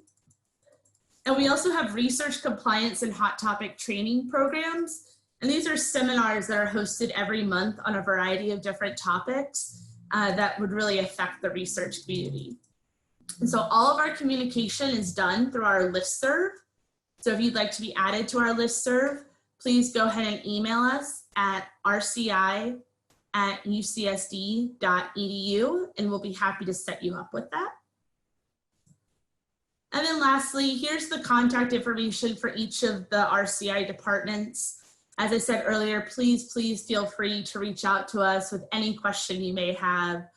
And we also have research compliance and hot topic training programs, and these are seminars that are hosted every month on a variety of different topics that would really affect the research community. And so all of our communication is done through our listserv. So if you'd like to be added to our listserv, please go ahead and email us at rci@ucsd.edu, and we'll be happy to set you up with that. And then lastly, here's the contact information for each of the RCI departments. As I said earlier, please feel free to reach out to us with any question you may have.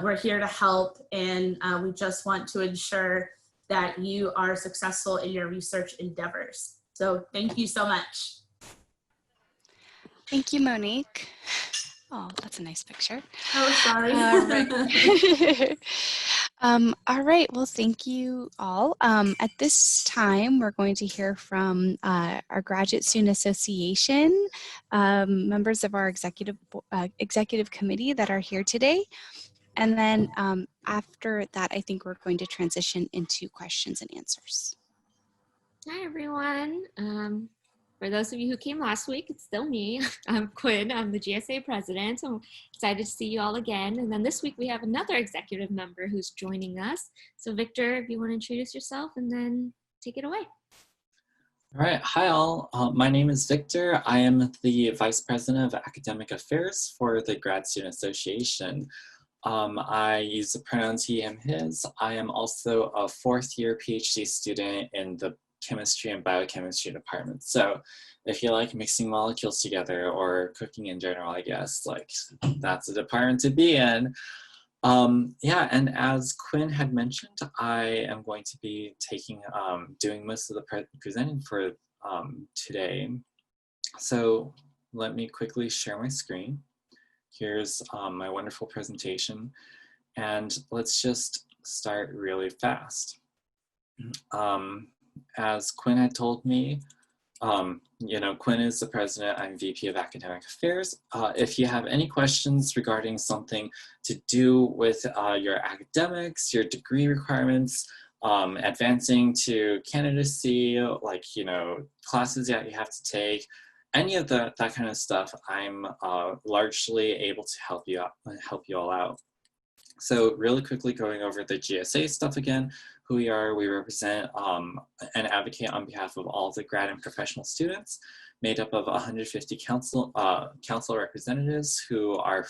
We're here to help, and we just want to ensure that you are successful in your research endeavors. So thank you so much. Thank you, Monique. Oh, that's a nice picture. Oh, sorry. All right, well, thank you all. At this time, we're going to hear from our Graduate Student Association, members of our executive committee that are here today. And then after that, I think we're going to transition into questions and answers. Hi, everyone. For those of you who came last week, it's still me. I'm Quinn. I'm the GSA president. I'm excited to see you all again. And then this week we have another executive member who's joining us. So Victor, if you want to introduce yourself and then take it away. All right. Hi, all. My name is Victor. I am the Vice President of Academic Affairs for the Grad Student Association. I use the pronouns he, him, his. I am also a fourth-year PhD student in the chemistry and biochemistry department. So if you like mixing molecules together or cooking in general, I guess, like, that's a department to be in. Yeah, and as Quinn had mentioned, I am going to be doing most of the presenting for today. So let me quickly share my screen. Here's my wonderful presentation, and let's just start really fast. As Quinn had told me, you know, Quinn is the president, I'm VP of Academic Affairs. If you have any questions regarding something to do with your academics, your degree requirements, advancing to candidacy, like, you know, classes that you have to take, any of that kind of stuff, I'm largely able to help you all out. So really quickly going over the GSA stuff again, who we are. We represent and advocate on behalf of all the grad and professional students, made up of 150 council representatives who are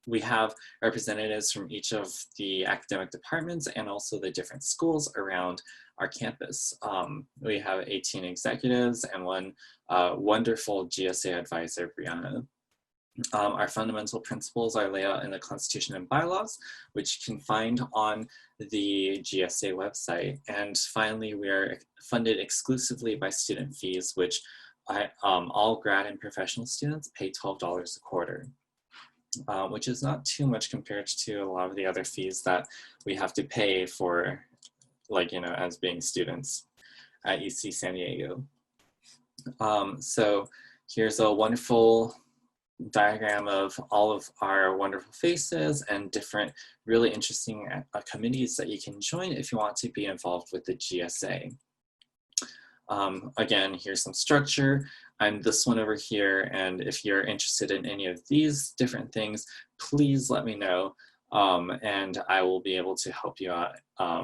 we have representatives from each of the academic departments and also the different schools around our campus. We have 18 executives and one wonderful GSA advisor, Brianna. Our fundamental principles are laid out in the Constitution and bylaws, which you can find on the GSA website. And finally, we are funded exclusively by student fees, which all grad and professional students pay $12 a quarter. Which is not too much compared to a lot of the other fees that we have to pay for, like, you know, as being students at UC San Diego. So here's a wonderful diagram of all of our wonderful faces and different really interesting committees that you can join if you want to be involved with the GSA. Again, here's some structure. I'm this one over here, and if you're interested in any of these different things, please let me know, and I will be able to help you out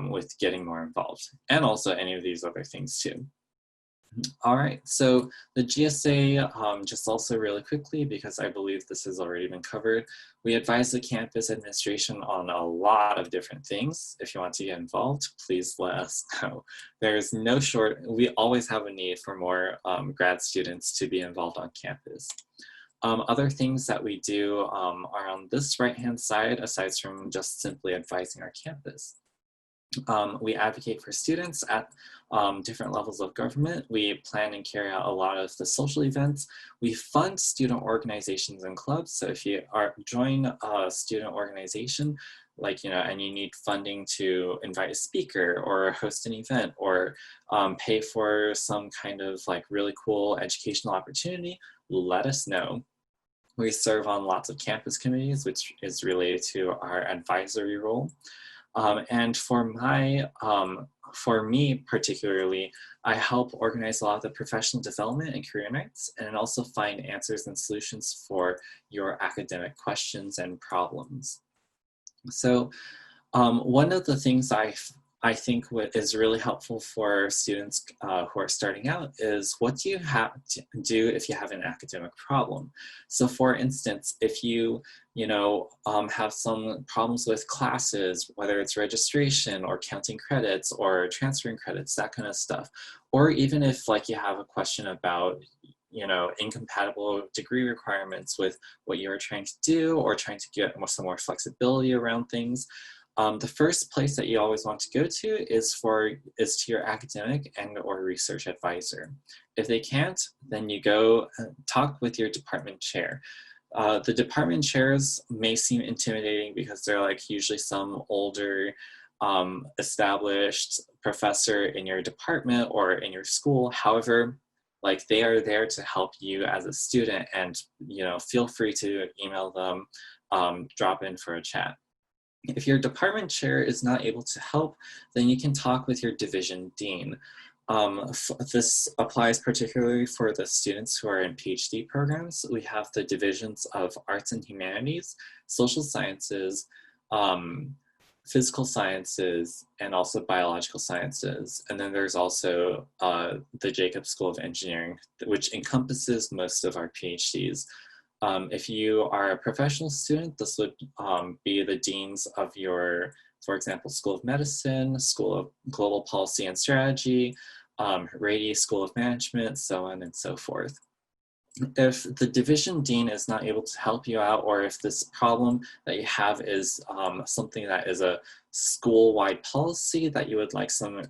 with getting more involved, and also any of these other things too. All right, so the GSA, just also really quickly, because I believe this has already been covered, we advise the campus administration on a lot of different things. If you want to get involved, please let us know. There's no we always have a need for more grad students to be involved on campus. Other things that we do are on this right-hand side, aside from just simply advising our campus. We advocate for students at different levels of government. We plan and carry out a lot of the social events. We fund student organizations and clubs. So if you join a student organization, like, you know, and you need funding to invite a speaker or host an event or pay for some kind of like really cool educational opportunity, let us know. We serve on lots of campus committees, which is related to our advisory role. And for me particularly, I help organize a lot of the professional development and career nights, and also find answers and solutions for your academic questions and problems. So one of the things I think what is really helpful for students who are starting out is, what do you have to do if you have an academic problem? So for instance, if you have some problems with classes, whether it's registration or counting credits or transferring credits, that kind of stuff, or even if like you have a question about incompatible degree requirements with what you're trying to do, or trying to get some more flexibility around things, the first place that you always want to go to is to your academic and or research advisor. If they can't, then you go talk with your department chair. The department chairs may seem intimidating because they're like usually some older established professor in your department or in your school. However, like, they are there to help you as a student, and feel free to email them, drop in for a chat. If your department chair is not able to help, then you can talk with your division dean. This applies particularly for the students who are in PhD programs. We have the divisions of arts and humanities, social sciences, physical sciences, and also biological sciences. And then there's also the Jacobs School of Engineering, which encompasses most of our PhDs. If you are a professional student, this would be the deans of your, for example, School of Medicine, School of Global Policy and Strategy, Rady School of Management, so on and so forth. If the division dean is not able to help you out, or if this problem that you have is something that is a school-wide policy that you would like some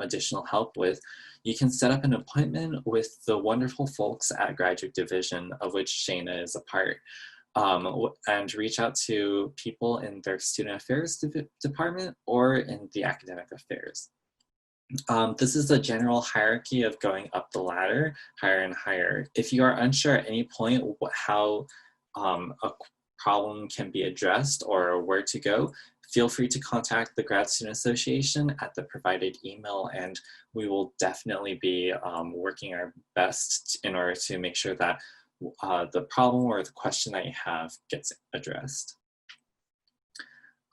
additional help with, you can set up an appointment with the wonderful folks at Graduate Division, of which Shayna is a part, and reach out to people in their Student Affairs department or in the Academic Affairs. This is the general hierarchy of going up the ladder, higher and higher. If you are unsure at any point how a problem can be addressed or where to go, feel free to contact the Grad Student Association at the provided email, and we will definitely be working our best in order to make sure that the problem or the question that you have gets addressed.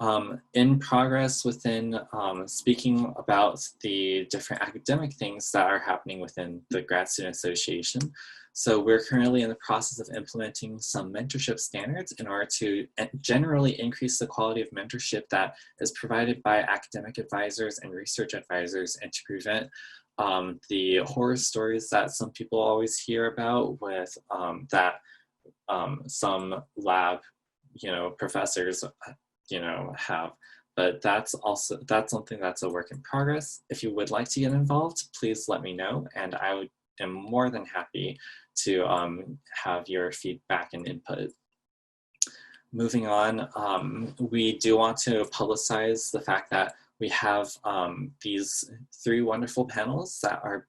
In progress within speaking about the different academic things that are happening within the Grad Student Association. So we're currently in the process of implementing some mentorship standards in order to generally increase the quality of mentorship that is provided by academic advisors and research advisors, and to prevent the horror stories that some people always hear about with some lab, professors, have. But that's something that's a work in progress. If you would like to get involved, please let me know, and I am more than happy to have your feedback and input. Moving on, we do want to publicize the fact that we have these 3 wonderful panels that are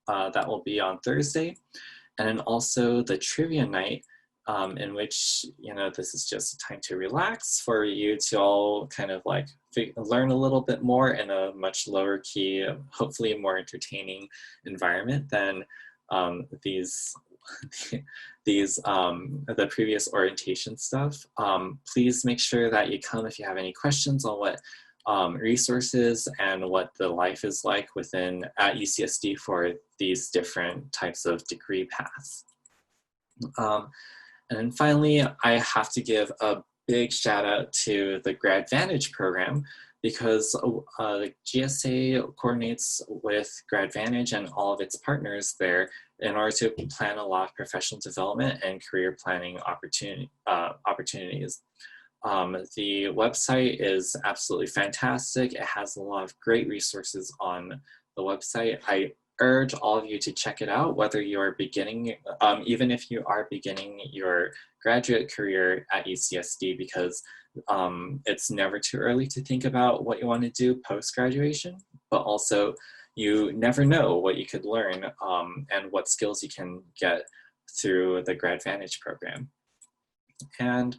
that will be on Thursday, and then also the trivia night, in which, this is just a time to relax for you to all kind of like learn a little bit more in a much lower key, hopefully more entertaining environment than the previous orientation stuff. Please make sure that you come if you have any questions on what resources and what the life is like at UCSD for these different types of degree paths. And then finally, I have to give a big shout out to the GradVantage program, because the GSA coordinates with GradVantage and all of its partners there in order to plan a lot of professional development and career planning opportunities. The website is absolutely fantastic. It has a lot of great resources on the website. I urge all of you to check it out, whether you're beginning, even if you are beginning your graduate career at UCSD, because it's never too early to think about what you want to do post-graduation, but also you never know what you could learn and what skills you can get through the GradVantage program. And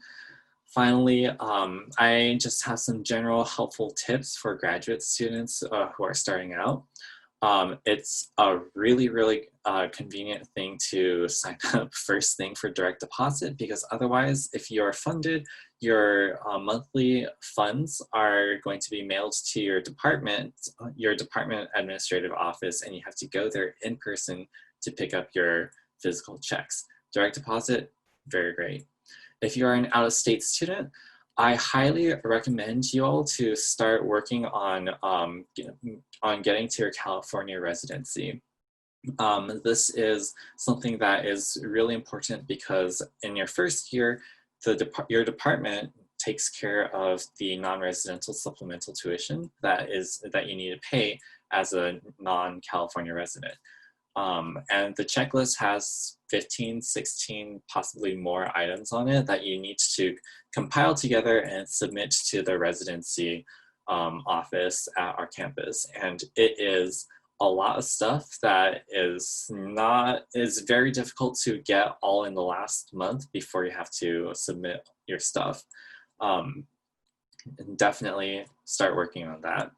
finally, I just have some general helpful tips for graduate students who are starting out. It's a really, really convenient thing to sign up first thing for direct deposit, because otherwise, if you're funded, your monthly funds are going to be mailed to your department administrative office, and you have to go there in person to pick up your physical checks. Direct deposit, very great. If you're an out-of-state student, I highly recommend you all to start working on getting to your California residency. This is something that is really important, because in your first year, your department takes care of the non-residential supplemental tuition that you need to pay as a non-California resident. And the checklist has 15, 16, possibly more items on it that you need to compile together and submit to the residency office at our campus. And it is a lot of stuff that is very difficult to get all in the last month before you have to submit your stuff. And definitely start working on that.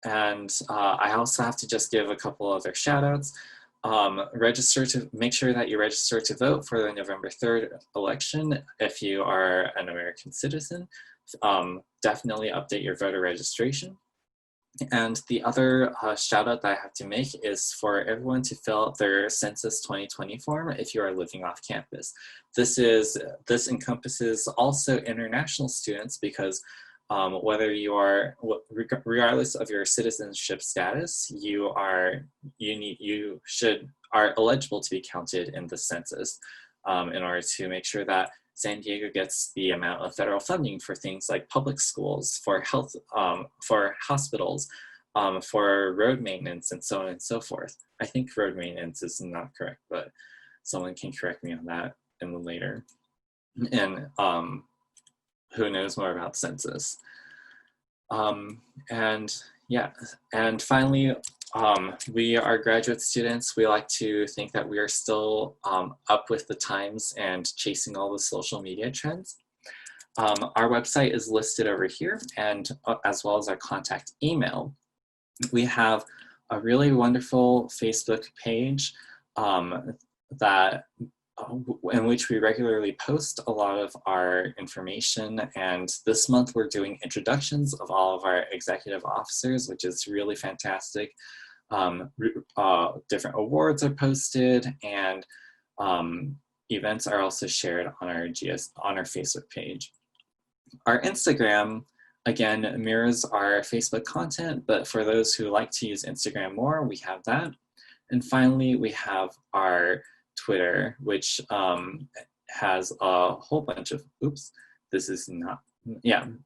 And I also have to just give a couple other shout outs. Make sure that you register to vote for the November 3rd election if you are an American citizen. Definitely update your voter registration. And the other shout out that I have to make is for everyone to fill out their Census 2020 form if you are living off campus. This encompasses also international students, because whether you are, regardless of your citizenship status, you are eligible to be counted in the census in order to make sure that San Diego gets the amount of federal funding for things like public schools, for health, for hospitals, for road maintenance, and so on and so forth. I think road maintenance is not correct, but someone can correct me on that later. And who knows more about census. And finally, we are graduate students. We like to think that we are still up with the times and chasing all the social media trends. Our website is listed over here, and as well as our contact email. We have a really wonderful Facebook page that in which we regularly post a lot of our information. And this month we're doing introductions of all of our executive officers, which is really fantastic. Different awards are posted, and events are also shared on our Facebook page. Our Instagram, again, mirrors our Facebook content, but for those who like to use Instagram more, we have that. And finally, we have our Twitter, which has a whole bunch of,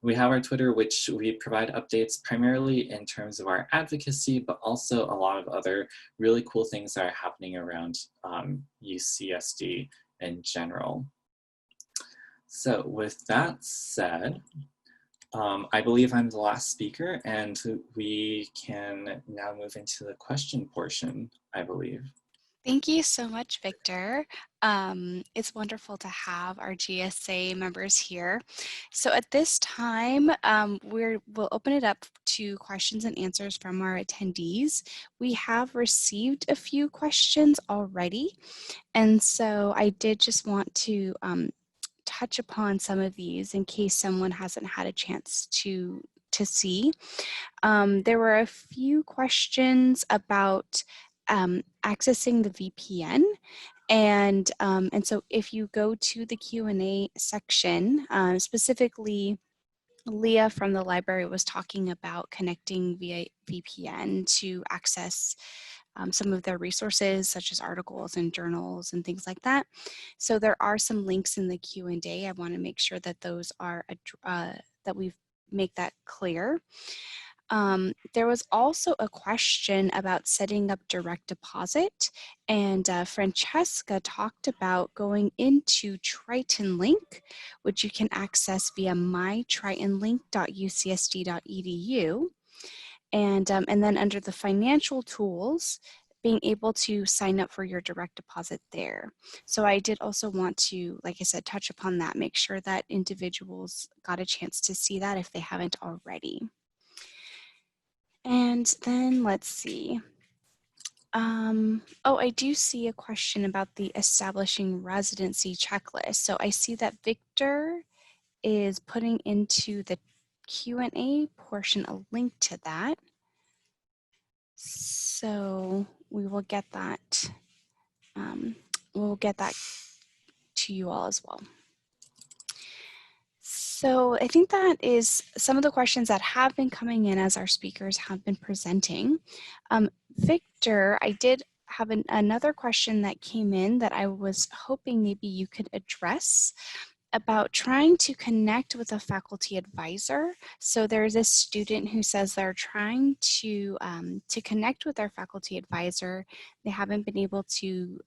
we have our Twitter, which we provide updates primarily in terms of our advocacy, but also a lot of other really cool things that are happening around UCSD in general. So with that said, I believe I'm the last speaker, and we can now move into the question portion, I believe. Thank you so much, Victor. It's wonderful to have our GSA members here. So at this time, we'll open it up to questions and answers from our attendees. We have received a few questions already, and so I did just want to touch upon some of these in case someone hasn't had a chance to see. There were a few questions about accessing the VPN, and so if you go to the Q&A section, specifically Leah from the library was talking about connecting via VPN to access some of their resources, such as articles and journals and things like that. So there are some links in the Q&A. I want to make sure that those are that we make that clear. There was also a question about setting up direct deposit, and Francesca talked about going into Triton link, which you can access via mytritonlink.ucsd.edu. And then under the financial tools, being able to sign up for your direct deposit there. So I did also want to, like I said, touch upon that, make sure that individuals got a chance to see that if they haven't already. And then let's see. Oh, I do see a question about the establishing residency checklist. So I see that Victor is putting into the Q&A portion a link to that. So we will get that. We'll get that to you all as well. So I think that is some of the questions that have been coming in as our speakers have been presenting. Victor, I did have another question that came in that I was hoping maybe you could address about trying to connect with a faculty advisor. So there's a student who says they're trying to connect with their faculty advisor. They haven't been able to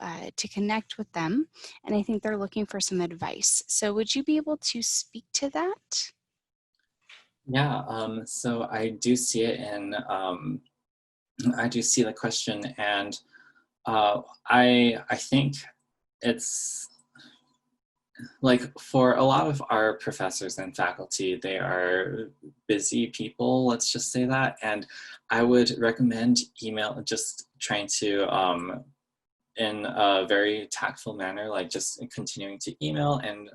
connect with them, and I think they're looking for some advice. So would you be able to speak to that? Yeah, so I do see it in, I do see the question, and I think it's, like, for a lot of our professors and faculty, they are busy people, let's just say that. And I would recommend just trying to, in a very tactful manner, like just continuing to email and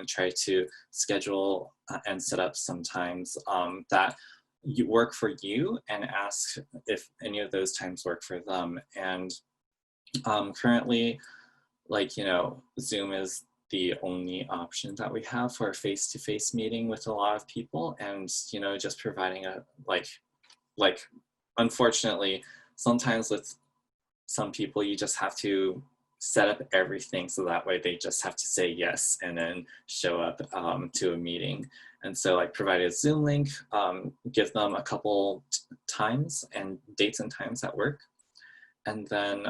try to schedule and set up some times that you work for you, and ask if any of those times work for them. And currently, like, Zoom is the only option that we have for a face-to-face meeting with a lot of people. And, just providing like, unfortunately, sometimes with some people, you just have to set up everything so that way they just have to say yes and then show up to a meeting. And so, like, provide a Zoom link, give them a couple times and dates and times that work. And then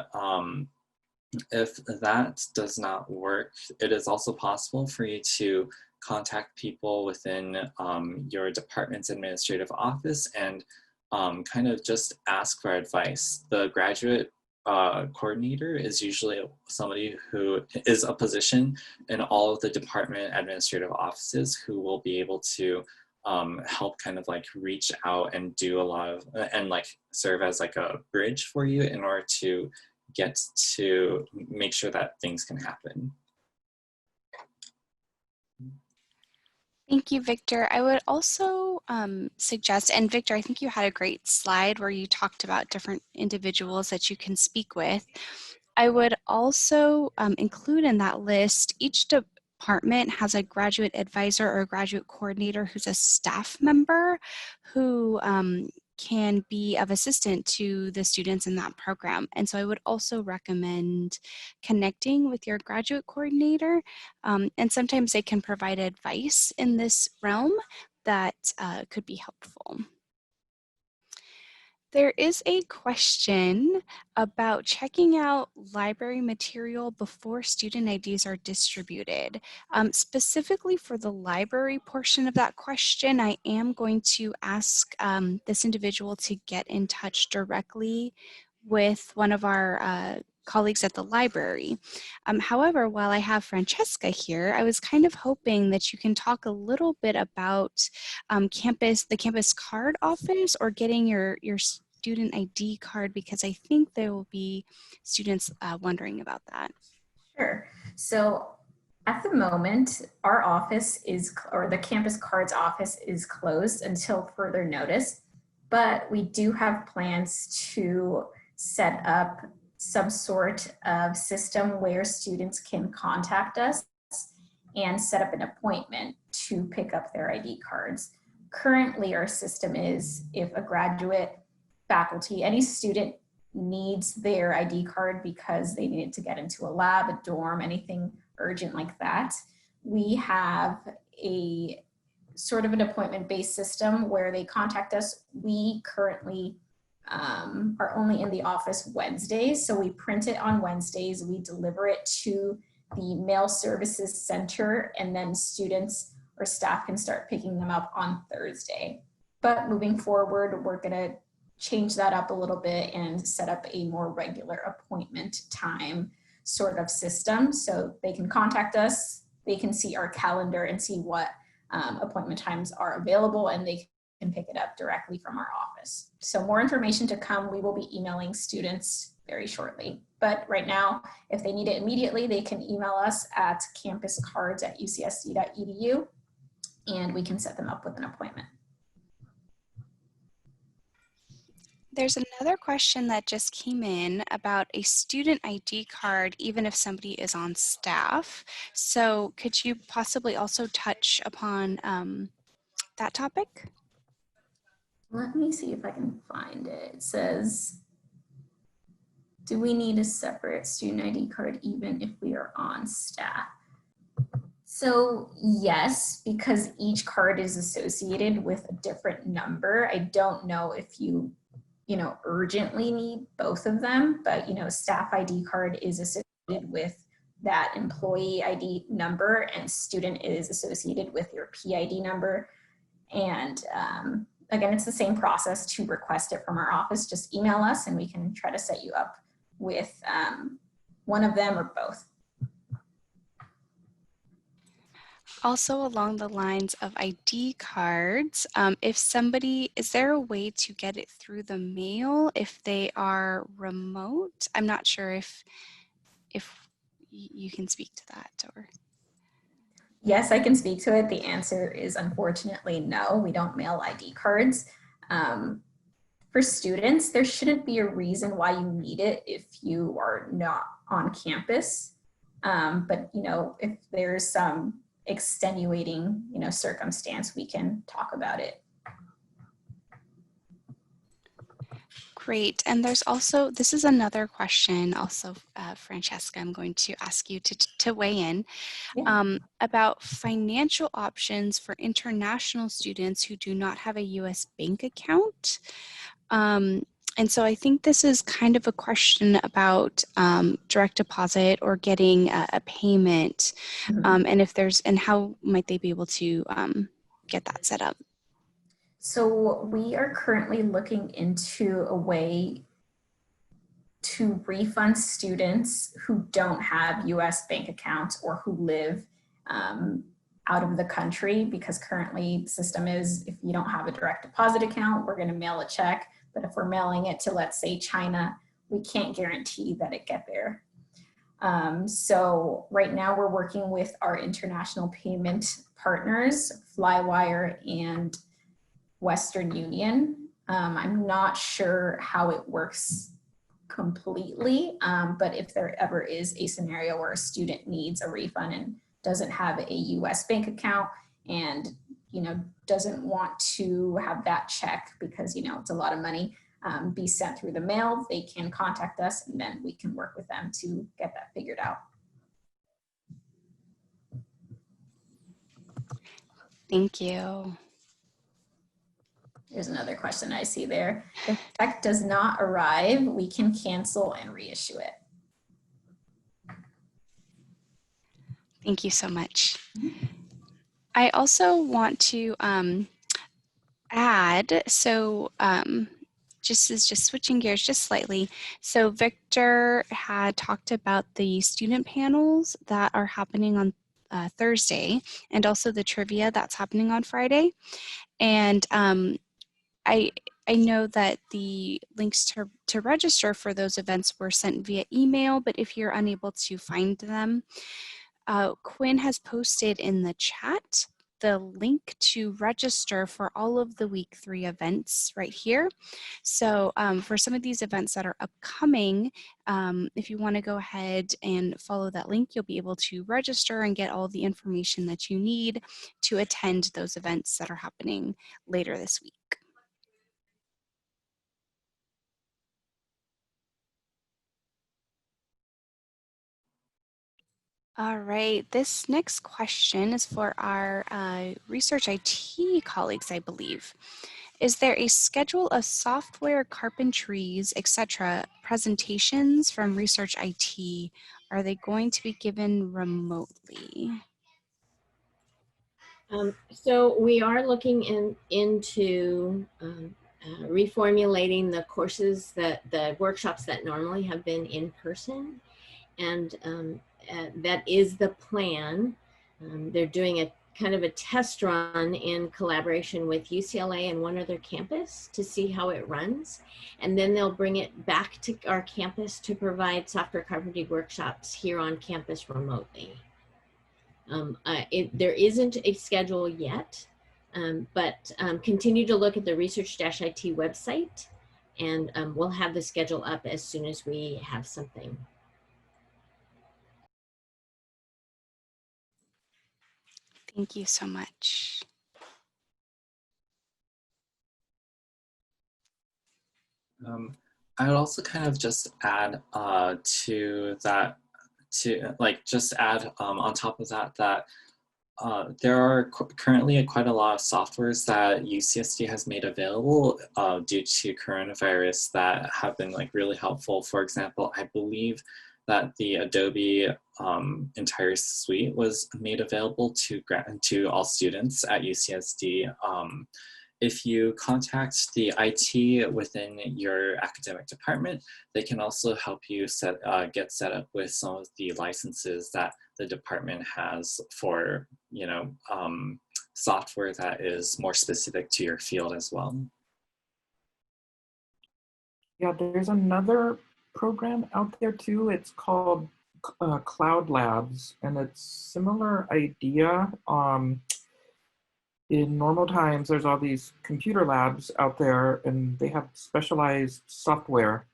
if that does not work, it is also possible for you to contact people within your department's administrative office and kind of just ask for advice. The graduate coordinator is usually somebody who is a position in all of the department administrative offices who will be able to help kind of like reach out and do a lot of, and like serve as like a bridge for you in order to get to make sure that things can happen. Thank you, Victor. I would also suggest, and Victor, I think you had a great slide where you talked about different individuals that you can speak with. I would also include in that list, each department has a graduate advisor or a graduate coordinator who's a staff member who can be of assistance to the students in that program. And so I would also recommend connecting with your graduate coordinator, and sometimes they can provide advice in this realm that could be helpful. There is a question about checking out library material before student IDs are distributed. Specifically for the library portion of that question, I am going to ask this individual to get in touch directly with one of our colleagues at the library. However, while I have Francesca here, I was kind of hoping that you can talk a little bit about the campus card office, or getting your student ID card, because I think there will be students wondering about that. Sure. So at the moment, our office is, or the campus cards office is closed until further notice, but we do have plans to set up some sort of system where students can contact us and set up an appointment to pick up their ID cards. Currently, our system is, if a graduate, faculty, any student needs their ID card because they need to get into a lab, a dorm, anything urgent like that, we have a sort of an appointment-based system where they contact us. We currently are only in the office Wednesdays, so we print it on Wednesdays, we deliver it to the mail services center, and then students or staff can start picking them up on Thursday. But moving forward, we're gonna change that up a little bit and set up a more regular appointment time sort of system, so they can contact us, they can see our calendar and see what appointment times are available, and they can pick it up directly from our office. So more information to come. We will be emailing students very shortly, but right now, if they need it immediately, they can email us at campuscards@ucsd.edu, and we can set them up with an appointment. There's another question that just came in about a student ID card, even if somebody is on staff. So could you possibly also touch upon that topic? Let me see if I can find it. It says, do we need a separate student ID card even if we are on staff? So yes, because each card is associated with a different number. I don't know if you urgently need both of them, but staff ID card is associated with that employee ID number, and student is associated with your PID number. And again, it's the same process to request it from our office. Just email us and we can try to set you up with one of them or both. Also along the lines of ID cards, if somebody, is there a way to get it through the mail if they are remote? I'm not sure if you can speak to that, or. Yes, I can speak to it. The answer is unfortunately no, we don't mail ID cards. For students, there shouldn't be a reason why you need it if you are not on campus. But if there's some extenuating circumstance, we can talk about it. Great. And there's also, this is another question also, Francesca, I'm going to ask you to weigh in about financial options for international students who do not have a US bank account. And so I think this is kind of a question about direct deposit or getting a payment, and if there's, and how might they be able to get that set up? So we are currently looking into a way to refund students who don't have US bank accounts or who live out of the country, because currently the system is, if you don't have a direct deposit account, we're going to mail a check. But if we're mailing it to, let's say, China, we can't guarantee that it get there. So right now we're working with our international payment partners, Flywire and Western Union. I'm not sure how it works completely, but if there ever is a scenario where a student needs a refund and doesn't have a US bank account and doesn't want to have that check because it's a lot of money, be sent through the mail, they can contact us and then we can work with them to get that figured out. Thank you. There's another question I see there. If check does not arrive, we can cancel and reissue it. Thank you so much. I also want to add, so just switching gears just slightly. So Victor had talked about the student panels that are happening on Thursday, and also the trivia that's happening on Friday. And I know that the links to register for those events were sent via email, but if you're unable to find them, Quinn has posted in the chat the link to register for all of the week 3 events right here. So for some of these events that are upcoming, if you want to go ahead and follow that link, you'll be able to register and get all the information that you need to attend those events that are happening later this week. All right, this next question is for our research IT colleagues, I believe. Is there a schedule of software, carpentries, etc. presentations from research IT? Are they going to be given remotely? So we are looking into reformulating the courses, the workshops that normally have been in person. And that is the plan. They're doing a kind of a test run in collaboration with UCLA and one other campus to see how it runs. And then they'll bring it back to our campus to provide software carpentry workshops here on campus remotely. There isn't a schedule yet, but continue to look at the research-IT website, and we'll have the schedule up as soon as we have something. Thank you so much. I would also kind of just add to that, on top of that, that there are currently quite a lot of softwares that UCSD has made available due to coronavirus that have been really helpful. For example, I believe that the Adobe entire suite was made available to all students at UCSD. If you contact the IT within your academic department, they can also help you get set up with some of the licenses that the department has for, software that is more specific to your field as well. Yeah, there's another program out there too. It's called Cloud Labs, and it's similar idea. In normal times, there's all these computer labs out there, and they have specialized software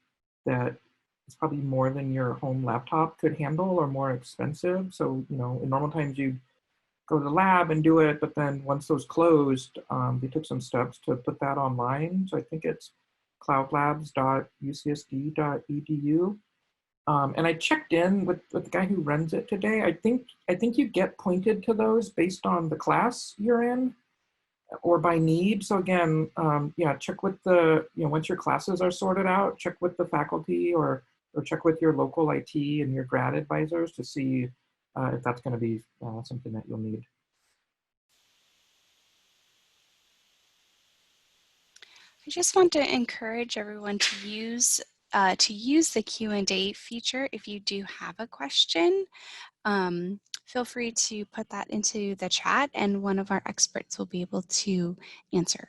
that is probably more than your home laptop could handle or more expensive. So, in normal times you go to the lab and do it, but then once those closed, they took some steps to put that online. So I think it's cloudlabs.ucsd.edu. And I checked in with the guy who runs it today. I think you get pointed to those based on the class you're in or by need. So again, check with the, once your classes are sorted out, check with the faculty or check with your local IT and your grad advisors to see if that's going to be something that you'll need. I just want to encourage everyone to use the Q&A feature if you do have a question. Feel free to put that into the chat and one of our experts will be able to answer.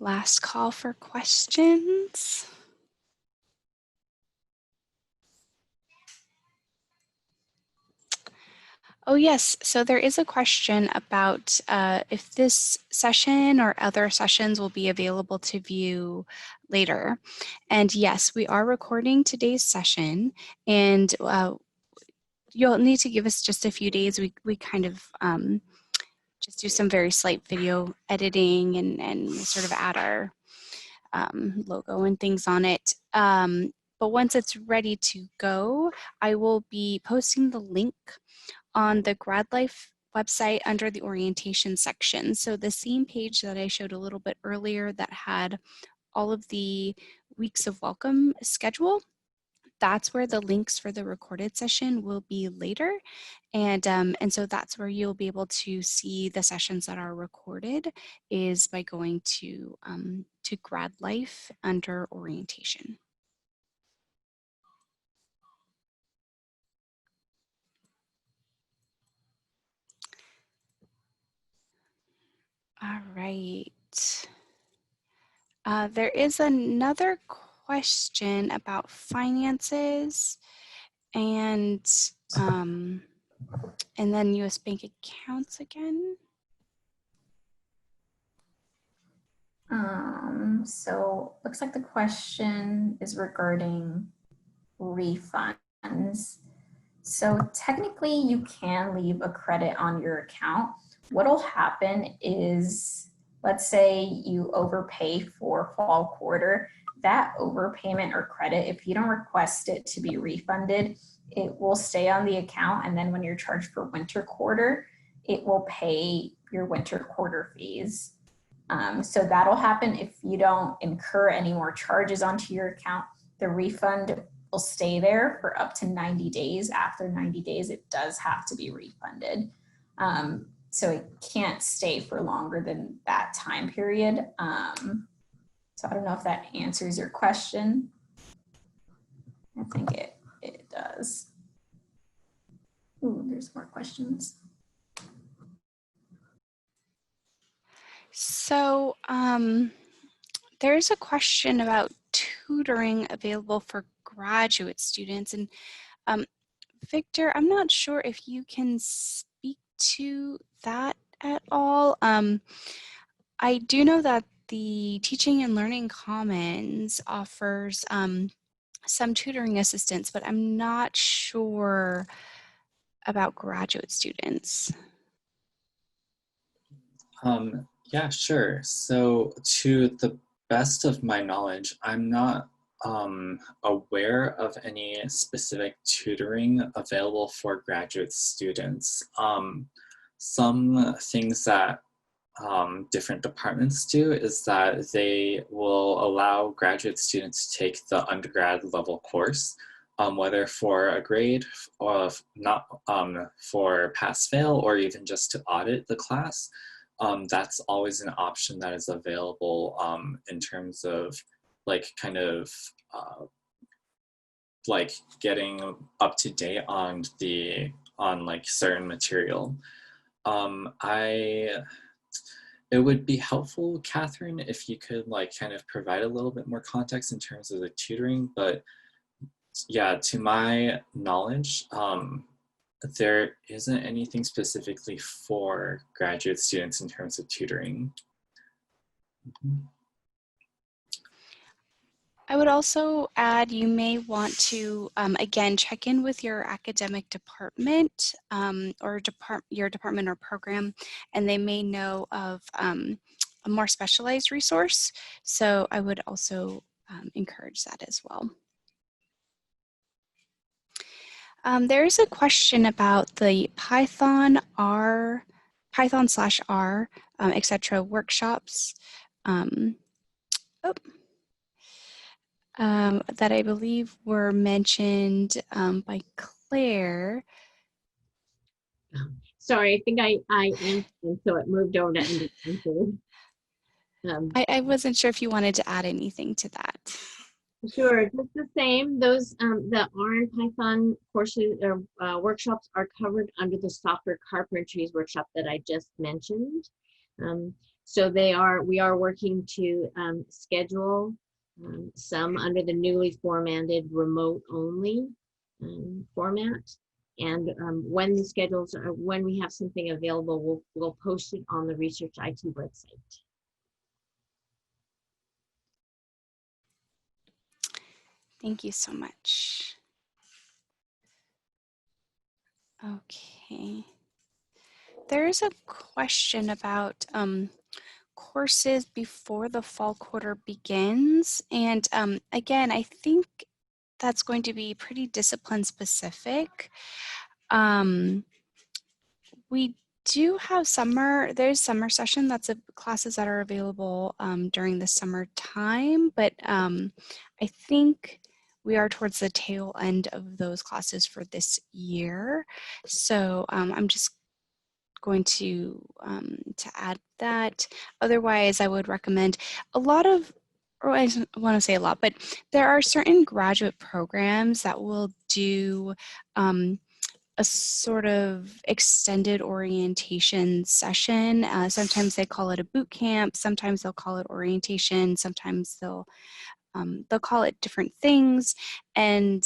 Last call for questions. Oh yes, so there is a question about if this session or other sessions will be available to view later. And yes, we are recording today's session, and you'll need to give us just a few days. We kind of just do some very slight video editing and we'll sort of add our logo and things on it. But once it's ready to go, I will be posting the link on the GradLife website under the orientation section. So the same page that I showed a little bit earlier that had all of the weeks of welcome schedule, that's where the links for the recorded session will be later. And so that's where you'll be able to see the sessions that are recorded is by going to GradLife under orientation. All right. There is another question about finances and then US bank accounts again. So looks like the question is regarding refunds. So technically you can leave a credit on your account. What'll happen is, let's say you overpay for fall quarter, that overpayment or credit, if you don't request it to be refunded, it will stay on the account. And then when you're charged for winter quarter, it will pay your winter quarter fees. So that'll happen if you don't incur any more charges onto your account. The refund will stay there for up to 90 days. After 90 days, it does have to be refunded. So it can't stay for longer than that time period. So I don't know if that answers your question. I think it does. Ooh, there's more questions. So there's a question about tutoring available for graduate students. And Victor, I'm not sure if you can speak to that at all. I do know that the Teaching and Learning Commons offers some tutoring assistance, but I'm not sure about graduate students. Yeah, sure. So to the best of my knowledge, I'm not aware of any specific tutoring available for graduate students. Some things that different departments do is that they will allow graduate students to take the undergrad level course, whether for a grade or not for pass fail or even just to audit the class. That's always an option that is available in terms of like kind of like getting up to date on like certain material. It would be helpful, Catherine, if you could like kind of provide a little bit more context in terms of the tutoring, but yeah, to my knowledge, there isn't anything specifically for graduate students in terms of tutoring. I would also add you may want to, again, check in with your academic department or your department or program, and they may know of a more specialized resource. So I would also encourage that as well. There's a question about the Python/R, etc. workshops that I believe were mentioned by Claire. Sorry, I think I answered, so it moved over to understanding. I wasn't sure if you wanted to add anything to that. Sure, just the same. Those the R and Python courses or workshops are covered under the software carpentries workshop that I just mentioned. So we are working to schedule some under the newly formatted remote only format. And when the schedules are, when we have something available, we'll post it on the Research IT website. Thank you so much. Okay. There's a question about courses before the fall quarter begins. And again, I think that's going to be pretty discipline specific. We do have there's summer session, that's classes that are available during the summer time, but I think we are towards the tail end of those classes for this year. So I'm just going to add that. Otherwise, I would recommend a lot of, or I want to say a lot, but there are certain graduate programs that will do a sort of extended orientation session. Sometimes they call it a boot camp, sometimes they'll call it orientation, sometimes they'll call it different things. And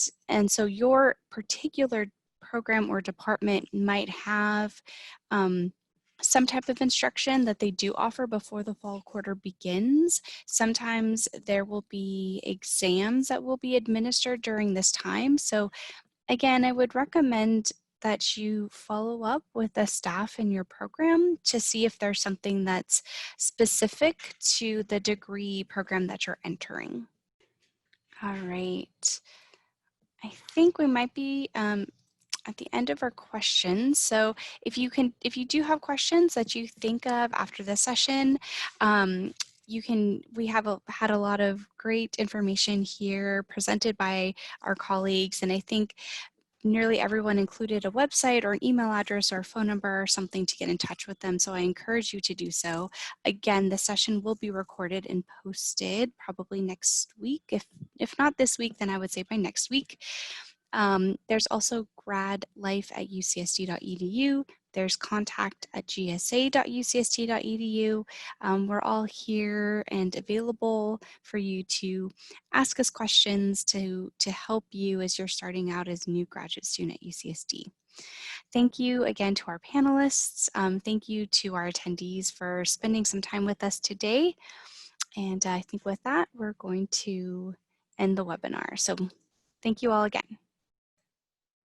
so your particular program or department might have some type of instruction that they do offer before the fall quarter begins. Sometimes there will be exams that will be administered during this time. So again, I would recommend that you follow up with the staff in your program to see if there's something that's specific to the degree program that you're entering. All right. I think we might be at the end of our questions. So if you do have questions that you think of after the session, we have had a lot of great information here presented by our colleagues, and I think nearly everyone included a website or an email address or a phone number or something to get in touch with them. So I encourage you to do so. Again, the session will be recorded and posted probably next week. If not this week, then I would say by next week. There's also gradlife@ucsd.edu. There's contact@gsa.ucsd.edu. We're all here and available for you to ask us questions to help you as you're starting out as a new graduate student at UCSD. Thank you again to our panelists. Thank you to our attendees for spending some time with us today. And I think with that, we're going to end the webinar. So thank you all again.